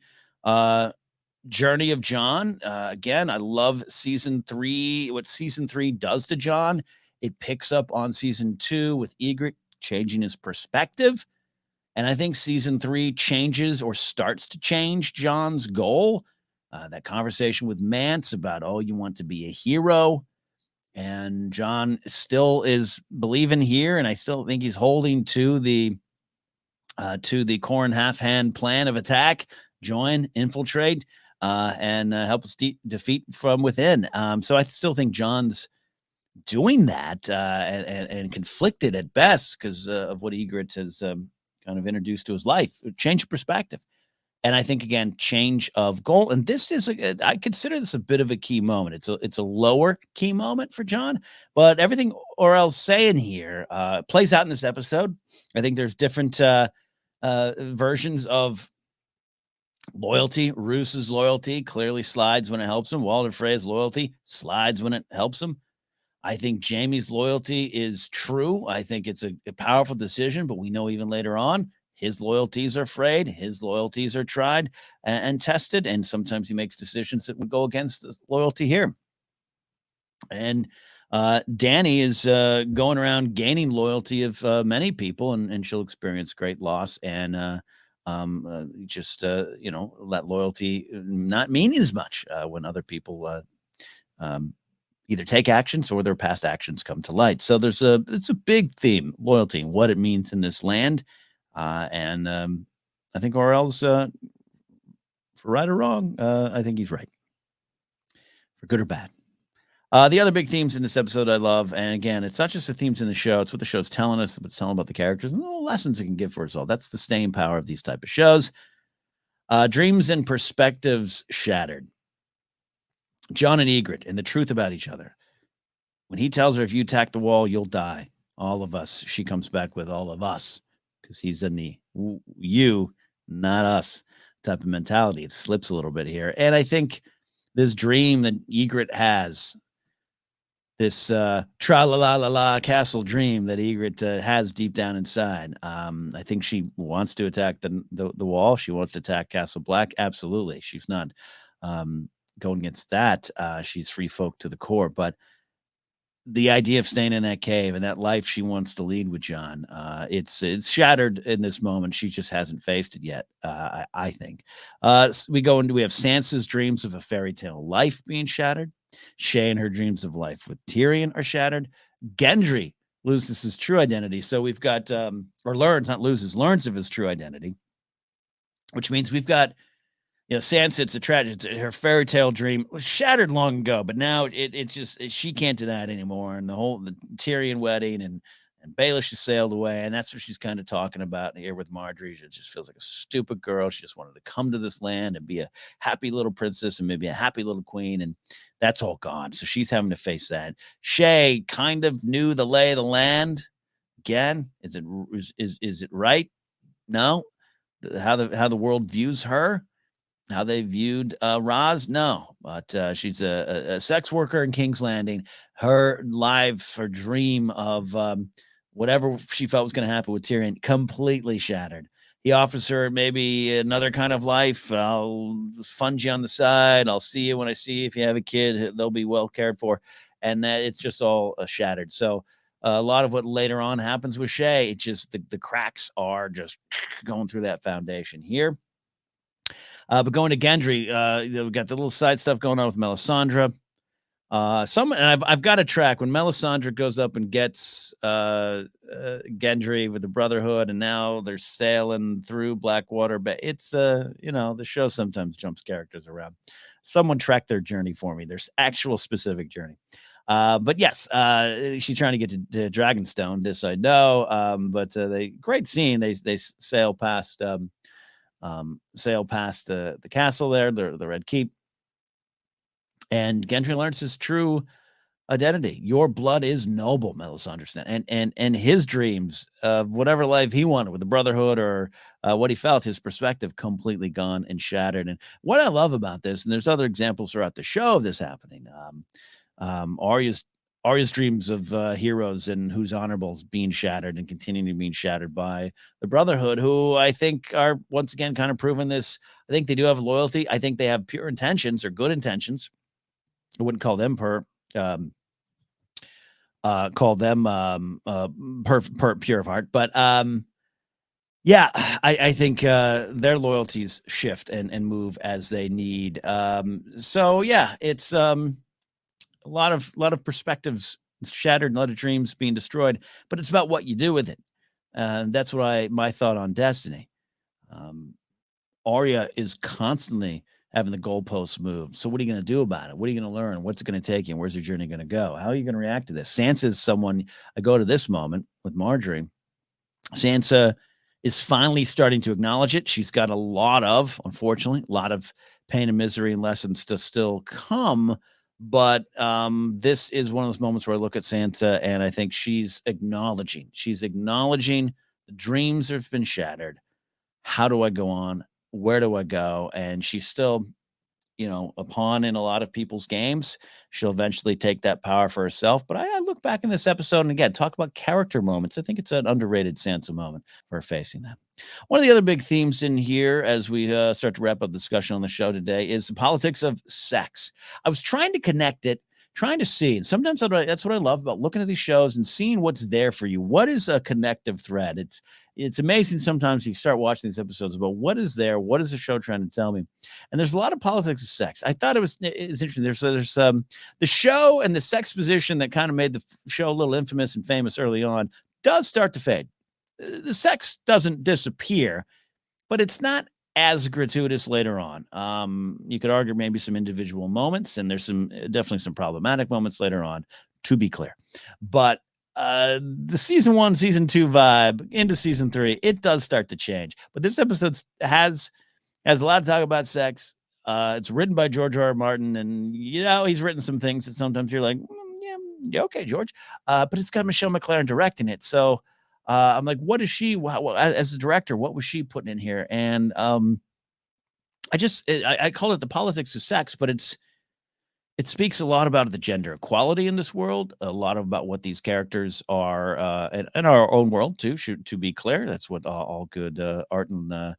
journey of Jon. Again, I love season 3, what season 3 does to Jon. It picks up on season 2 with Ygritte changing his perspective. And I think season 3 changes or starts to change Jon's goal. That conversation with Mance about, you want to be a hero. And Jon still is believing here, and I still think he's holding to the Qhorin half-hand plan of attack, join, infiltrate, and help us defeat from within. So I still think Jon's doing that and conflicted at best because of what Ygritte has kind of introduced to his life, change perspective. And I think, again, change of goal. And this is, I consider this a bit of a key moment. It's a lower key moment for Jon, but everything Orell's saying here plays out in this episode. I think there's different versions of loyalty. Roos's loyalty clearly slides when it helps him. Walder Frey's loyalty slides when it helps him. I think Jaime's loyalty is true. I think it's a powerful decision, but we know even later on, his loyalties are frayed, his loyalties are tried and tested, and sometimes he makes decisions that would go against the loyalty here. And Dany is going around gaining loyalty of many people, and she'll experience great loss and let loyalty not mean as much when other people either take actions or their past actions come to light. So it's a big theme, loyalty, and what it means in this land. And I think Orell's, for right or wrong, I think he's right, for good or bad. The other big themes in this episode I love, and again, it's not just the themes in the show, it's what the show's telling us, it's telling about the characters, and the little lessons it can give for us all. That's the staying power of these type of shows. Dreams and perspectives shattered. Jon and Ygritte and the truth about each other. When he tells her, if you attack the wall, you'll die. All of us. She comes back with all of us, because he's in the you, not us type of mentality. It slips a little bit here. And I think this dream that Ygritte has, this tra-la-la-la-la castle dream that Ygritte has deep down inside. I think she wants to attack the wall. She wants to attack Castle Black. Absolutely. She's not going against that. She's free folk to the core. But the idea of staying in that cave and that life she wants to lead with Jon, it's shattered in this moment. She just hasn't faced it yet, I think. We have Sansa's dreams of a fairy tale life being shattered. Shae and her dreams of life with Tyrion are shattered. Gendry loses his true identity. So we've got, learns of his true identity, which means we've got, Sansa, it's a tragedy. Her fairy tale dream was shattered long ago, but now she can't deny it anymore. And the Tyrion wedding and Baelish has sailed away, and that's what she's kind of talking about here with Marjorie. It just feels like a stupid girl. She just wanted to come to this land and be a happy little princess and maybe a happy little queen, and that's all gone. So she's having to face that. Shae kind of knew the lay of the land. Again, is it right? No. How the world views her. How they viewed Roz? No, but she's a sex worker in King's Landing. Her dream of whatever she felt was going to happen with Tyrion completely shattered. He offers her maybe another kind of life. I'll fund you on the side. I'll see you when I see you. If you have a kid, they'll be well cared for. And it's just all shattered. So a lot of what later on happens with Shae, it's just the cracks are just going through that foundation here. But going to Gendry, we've got the little side stuff going on with Melisandre. And I've got a track when Melisandre goes up and gets Gendry with the Brotherhood, and now they're sailing through Blackwater Bay. It's the show sometimes jumps characters around. Someone track their journey for me. There's actual specific journey. But yes, she's trying to get to Dragonstone. This I know. But great scene. They sail past. Sail past the castle there, the Red Keep, and Gendry learns his true identity. Your blood is noble, Melisandre, and his dreams of whatever life he wanted with the Brotherhood or what he felt, his perspective completely gone and shattered. And what I love about this, and there's other examples throughout the show of this happening. Arya's dreams of heroes and who's honorables being shattered and continuing to be shattered by the Brotherhood, who I think are once again kind of proving this. I think they do have loyalty. I think they have pure intentions or good intentions. I wouldn't call them pure of heart, but yeah, I think their loyalties shift and move as they need. So yeah, it's a lot of perspectives shattered, a lot of dreams being destroyed, but it's about what you do with it. That's what my thought on Destiny. Arya is constantly having the goalposts moved. So what are you going to do about it? What are you going to learn? What's it going to take you? And where's your journey going to go? How are you going to react to this? Sansa is someone, I go to this moment with Marjorie. Sansa is finally starting to acknowledge it. She's got unfortunately, a lot of pain and misery and lessons to still come. But this is one of those moments where I look at Sansa and I think she's acknowledging the dreams have been shattered. How do I go on? Where do I go? And she's still, a pawn in a lot of people's games. She'll eventually take that power for herself. But I look back in this episode and again, talk about character moments. I think it's an underrated Sansa moment for facing that. One of the other big themes in here as we start to wrap up the discussion on the show today is the politics of sex. I was trying to connect it, trying to see, and sometimes that's what I love about looking at these shows and seeing what's there for you. What is a connective thread? It's amazing sometimes you start watching these episodes about what is there, what is the show trying to tell me? And there's a lot of politics of sex. I thought it's interesting. There's the show and the sex position that kind of made the show a little infamous and famous early on does start to fade. The sex doesn't disappear, but it's not as gratuitous later on. You could argue maybe some individual moments, and there's definitely some problematic moments later on, to be clear. But the season 1, season 2 vibe into season 3, it does start to change. But this episode has a lot of talk about sex. It's written by George R.R. Martin, and he's written some things that sometimes you're like, yeah, okay, George. But it's got Michelle MacLaren directing it, so I'm like, what is she? As a director, what was she putting in here? And I call it the politics of sex, but it speaks a lot about the gender equality in this world, a lot about what these characters are, in our own world too. To be clear, that's what all good art and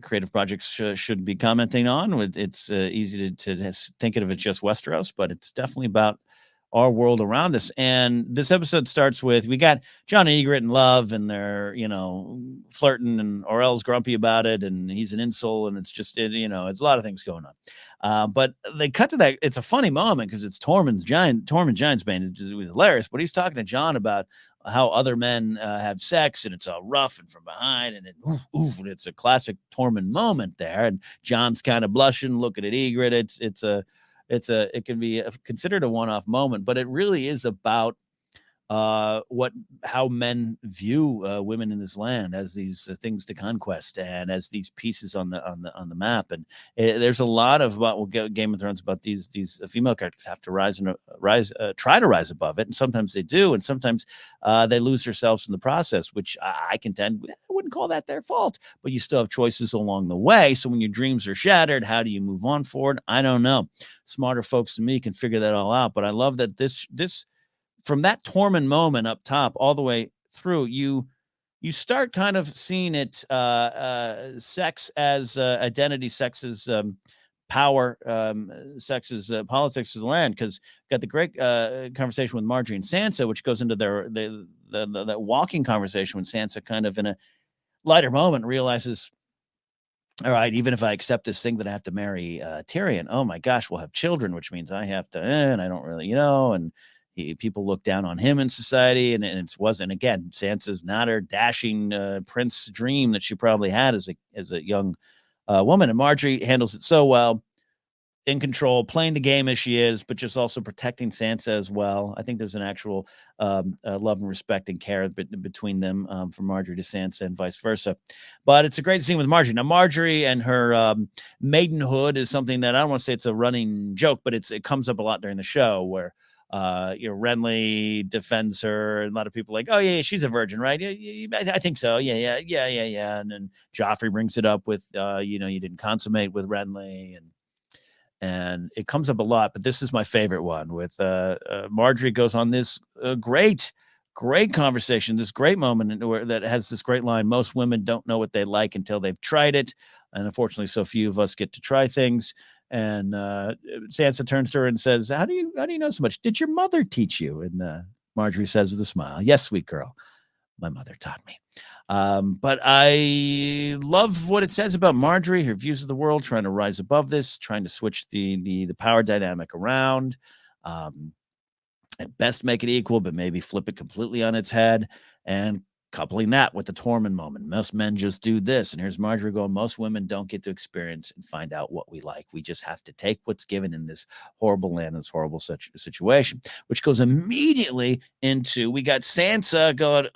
creative projects should be commenting on. It's easy to think of it just Westeros, but it's definitely about our world around us. And this episode starts with, we got Jon and Ygritte in love, and they're flirting, and Orell's grumpy about it, and he's an insult, and it's just it's a lot of things going on. But they cut to that. It's a funny moment because it's Tormund Giantsbane. It was hilarious, but he's talking to Jon about how other men have sex, and it's all rough and from behind, and it's a classic Tormund moment there. And Jon's kind of blushing, looking at Ygritte. It can be considered a one-off moment, but it really is about how men view women in this land as these things to conquest, and as these pieces on the map. And there's a lot of about Game of Thrones about these female characters have to try to rise above it, and sometimes they do, and sometimes they lose themselves in the process, which I contend I wouldn't call that their fault, but you still have choices along the way. So when your dreams are shattered, how do you move on forward? I don't know. Smarter folks than me can figure that all out, but I love that this from that Tormund moment up top all the way through, you start kind of seeing it, sex as identity, sex as power, sex as politics of the land. Because got the great conversation with Marjorie and Sansa, which goes into the walking conversation when Sansa kind of in a lighter moment realizes, all right, even if I accept this thing that I have to marry Tyrion, oh my gosh, we'll have children, which means I have to, and I don't really, and people look down on him in society, and it wasn't, again, Sansa's not her dashing prince dream that she probably had as a young woman, and Marjorie handles it so well, in control, playing the game as she is, but just also protecting Sansa as well. I think there's an actual love and respect and care between them, from Marjorie to Sansa and vice versa. But it's a great scene with Marjorie. Now, Marjorie and her maidenhood is something that I don't want to say it's a running joke, but it comes up a lot during the show, where Renly defends her, and a lot of people are like, oh yeah, she's a virgin, right? Yeah, I think so. Yeah. And then Joffrey brings it up with, you didn't consummate with Renly, and it comes up a lot. But this is my favorite one, with Marjorie goes on this great conversation, this great moment that has this great line: most women don't know what they like until they've tried it, and unfortunately, so few of us get to try things. And Sansa turns to her and says, how do you know so much? Did your mother teach you? And Marjorie says with a smile, yes, sweet girl, my mother taught me. But I love what it says about Marjorie, her views of the world, trying to rise above this, trying to switch the power dynamic around. At best make it equal, but maybe flip it completely on its head. And coupling that with the Tormund moment, most men just do this. And here's Marjorie going, most women don't get to experience and find out what we like. We just have to take what's given in this horrible land, this horrible situation, which goes immediately into, we got Sansa going,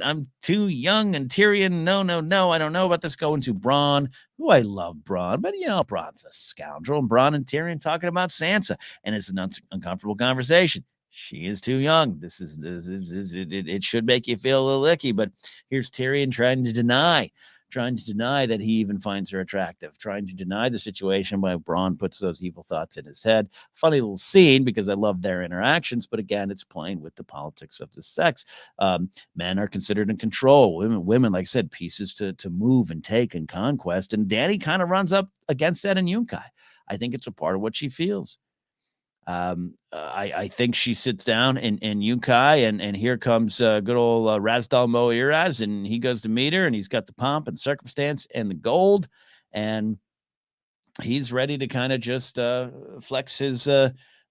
I'm too young, and Tyrion, no, I don't know about this, going to Bronn, who I love Bronn, but Bronn's a scoundrel, and Bronn and Tyrion talking about Sansa, and it's an uncomfortable conversation. She is too young. It should make you feel a little icky, but here's Tyrion trying to deny that he even finds her attractive, trying to deny the situation by Bronn puts those evil thoughts in his head. Funny little scene, because I love their interactions, but again, it's playing with the politics of the sex. Men are considered in control. Women, like I said, pieces to move and take and conquest. And Dany kind of runs up against that in Yunkai. I think it's a part of what she feels. I think she sits down in Yunkai, and here comes good old Razdal Moiraz, and he goes to meet her, and he's got the pomp and circumstance and the gold, and he's ready to kind of just flex his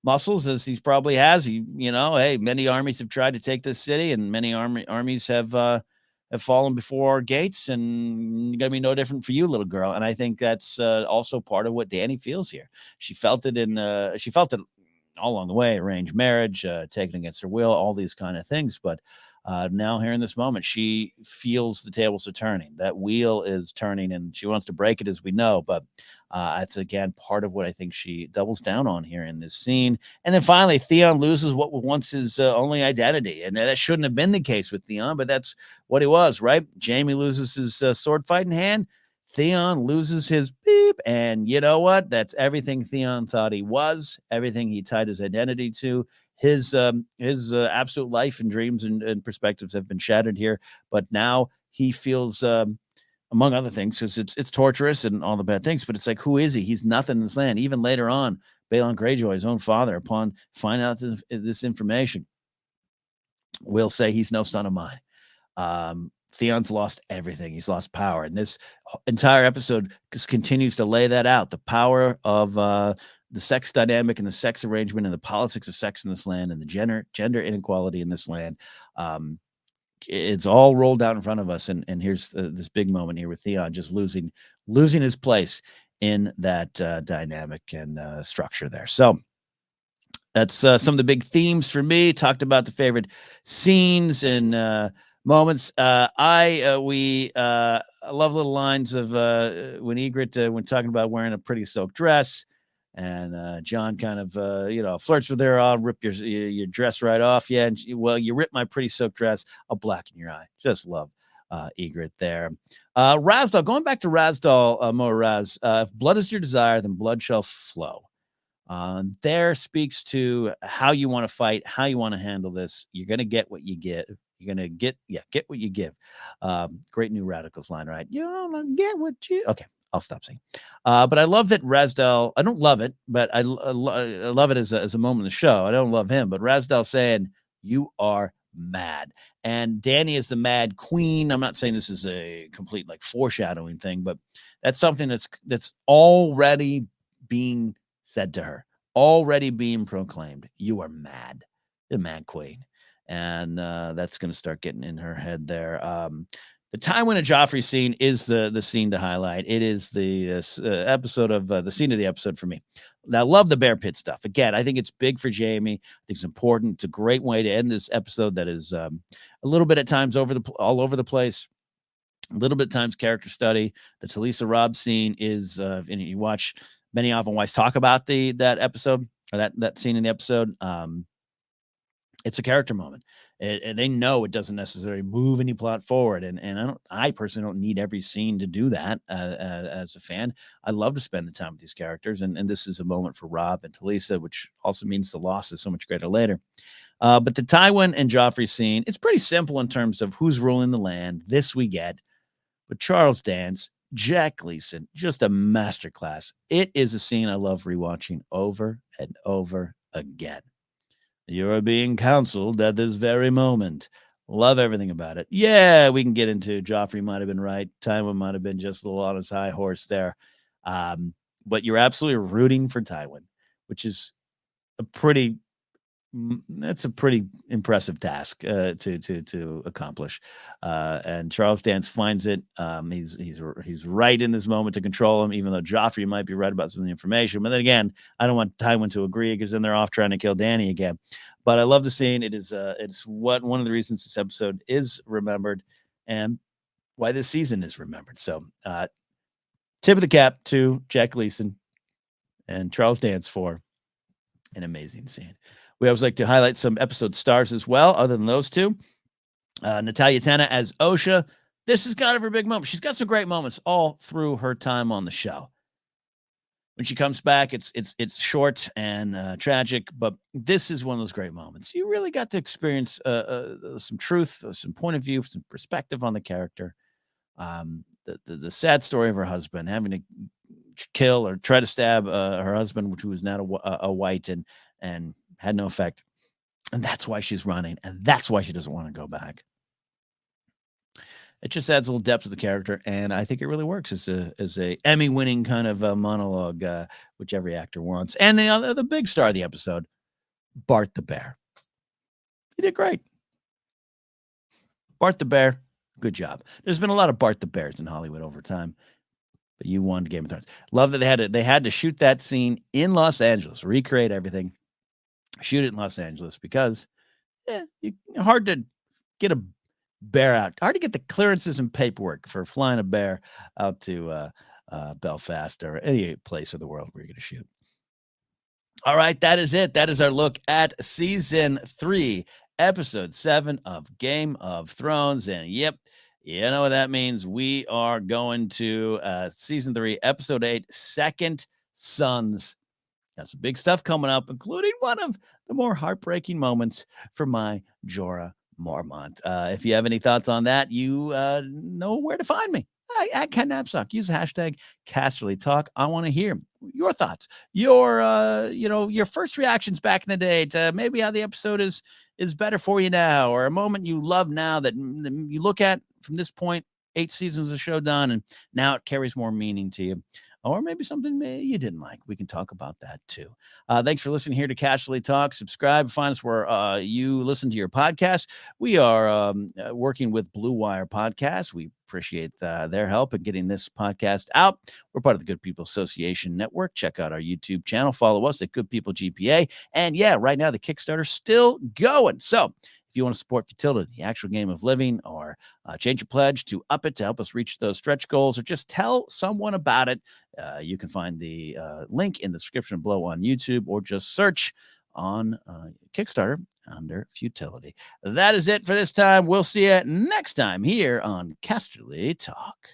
muscles, as he probably has. Hey, many armies have tried to take this city, and many armies have have fallen before our gates, and it's gonna be no different for you, little girl. And I think that's also part of what Dany feels here. She felt it all along the way, arranged marriage, taken against her will, all these kind of things. But now here in this moment, she feels the tables are turning. That wheel is turning, and she wants to break it, as we know. But that's, again, part of what I think she doubles down on here in this scene. And then finally, Theon loses what was once his only identity. And that shouldn't have been the case with Theon, but that's what he was, right? Jaime loses his sword fighting hand. Theon loses his beep. And you know what? That's everything Theon thought he was, everything he tied his identity to. His absolute life and dreams and perspectives have been shattered here. But now he feels... among other things, because it's torturous and all the bad things, but it's like, who is he? He's nothing in this land. Even later on, Balon Greyjoy, his own father, upon finding out this information, will say he's no son of mine. Theon's lost everything. He's lost power. And this entire episode just continues to lay that out, the power of the sex dynamic and the sex arrangement and the politics of sex in this land and the gender inequality in this land. It's all rolled out in front of us, and here's this big moment here with Theon just losing his place in that dynamic and structure there. So that's some of the big themes for me. Talked about the favorite scenes and moments. I love little lines of when Ygritte, when talking about wearing a pretty silk dress, and John kind of, flirts with her. I'll rip your dress right off. Yeah. And you rip my pretty silk dress. I'll blacken your eye. Just love Ygritte there. Razdal, going back to Razdal, Moraz, if blood is your desire, then blood shall flow. There speaks to how you want to fight, how you want to handle this. You're going to get what you get. You're going to get what you give. Great New Radicals line, right? You get what you... Okay. I'll stop saying. But I love that Razdal, I don't love it, but I love it as a moment in the show. I don't love him, but Razdal saying, you are mad. And Dany is the mad queen. I'm not saying this is a complete foreshadowing thing, but that's something that's already being said to her, already being proclaimed. You are mad, the mad queen. And that's going to start getting in her head there. The Tywin and Joffrey scene is the scene to highlight. It is the episode of the scene of the episode for me. Now, I love the bear pit stuff. Again, I think it's big for Jaime. I think it's important. It's a great way to end this episode that is a little bit at times all over the place. A little bit at times character study. The Talisa Robb scene is, and you watch Benioff and Weiss talk about that episode, or that scene in the episode. It's a character moment. And they know it doesn't necessarily move any plot forward. And I personally don't need every scene to do that as a fan. I love to spend the time with these characters. And this is a moment for Robb and Talisa, which also means the loss is so much greater later. But the Tywin and Joffrey scene, it's pretty simple in terms of who's ruling the land. This we get. But Charles Dance, Jack Gleason, just a masterclass. It is a scene I love rewatching over and over again. You are being counseled at this very moment. Love everything about it. Yeah, we can get into Joffrey might have been right. Tywin might have been just a little on his high horse there. But you're absolutely rooting for Tywin, which is that's a pretty impressive task to accomplish. And Charles Dance finds it. He's right in this moment to control him, even though Joffrey might be right about some of the information. But then again, I don't want Tywin to agree because then they're off trying to kill Dany again. But I love the scene. It's one of the reasons this episode is remembered and why this season is remembered. So tip of the cap to Jack Gleason and Charles Dance for an amazing scene. We always like to highlight some episode stars as well, other than those two. Natalia Tena as Osha. This is kind of her big moment. She's got some great moments all through her time on the show. When she comes back, it's short and tragic, but this is one of those great moments. You really got to experience some truth, some point of view, some perspective on the character. The sad story of her husband having to kill or try to stab her husband, who was not a white and had no effect. And that's why she's running. And that's why she doesn't want to go back. It just adds a little depth to the character. And I think it really works as a Emmy-winning kind of monologue, which every actor wants. And the big star of the episode, Bart the Bear. He did great. Bart the Bear, Good job. There's been a lot of Bart the Bears in Hollywood over time, but you won Game of Thrones. Love that they had to shoot that scene in Los Angeles, recreate everything, shoot it in Los Angeles because hard to get a bear out. Hard to get the clearances and paperwork for flying a bear out to Belfast or any place of the world where you're going to shoot. All right, that is it. That is our look at season 3, episode 7 of Game of Thrones. And yep, you know what that means. We are going to season 3, episode 8, Second Sons. Got some big stuff coming up, including one of the more heartbreaking moments for my Jorah Mormont. If you have any thoughts on that, you know where to find me. At Ken Knapsack. Use the hashtag Casterly Talk. I want to hear your thoughts, your first reactions back in the day to maybe how the episode is better for you now, or a moment you love now that you look at from this point, 8 seasons of the show done, and now it carries more meaning to you. Or maybe something you didn't like. We can talk about that too. Thanks for listening here to Casually Talk. Subscribe. Find us where you listen to your podcast. We are working with Blue Wire Podcasts. We appreciate their help in getting this podcast out. We're part of the Good People Association Network. Check out our YouTube channel. Follow us at Good People GPA. And yeah, right now the Kickstarter's still going. So if you want to support Futility, the actual game of living, or change your pledge to up it to help us reach those stretch goals, or just tell someone about it, you can find the link in the description below on YouTube, or just search on Kickstarter under Futility. That is it for this time. We'll see you next time here on Casterly Talk.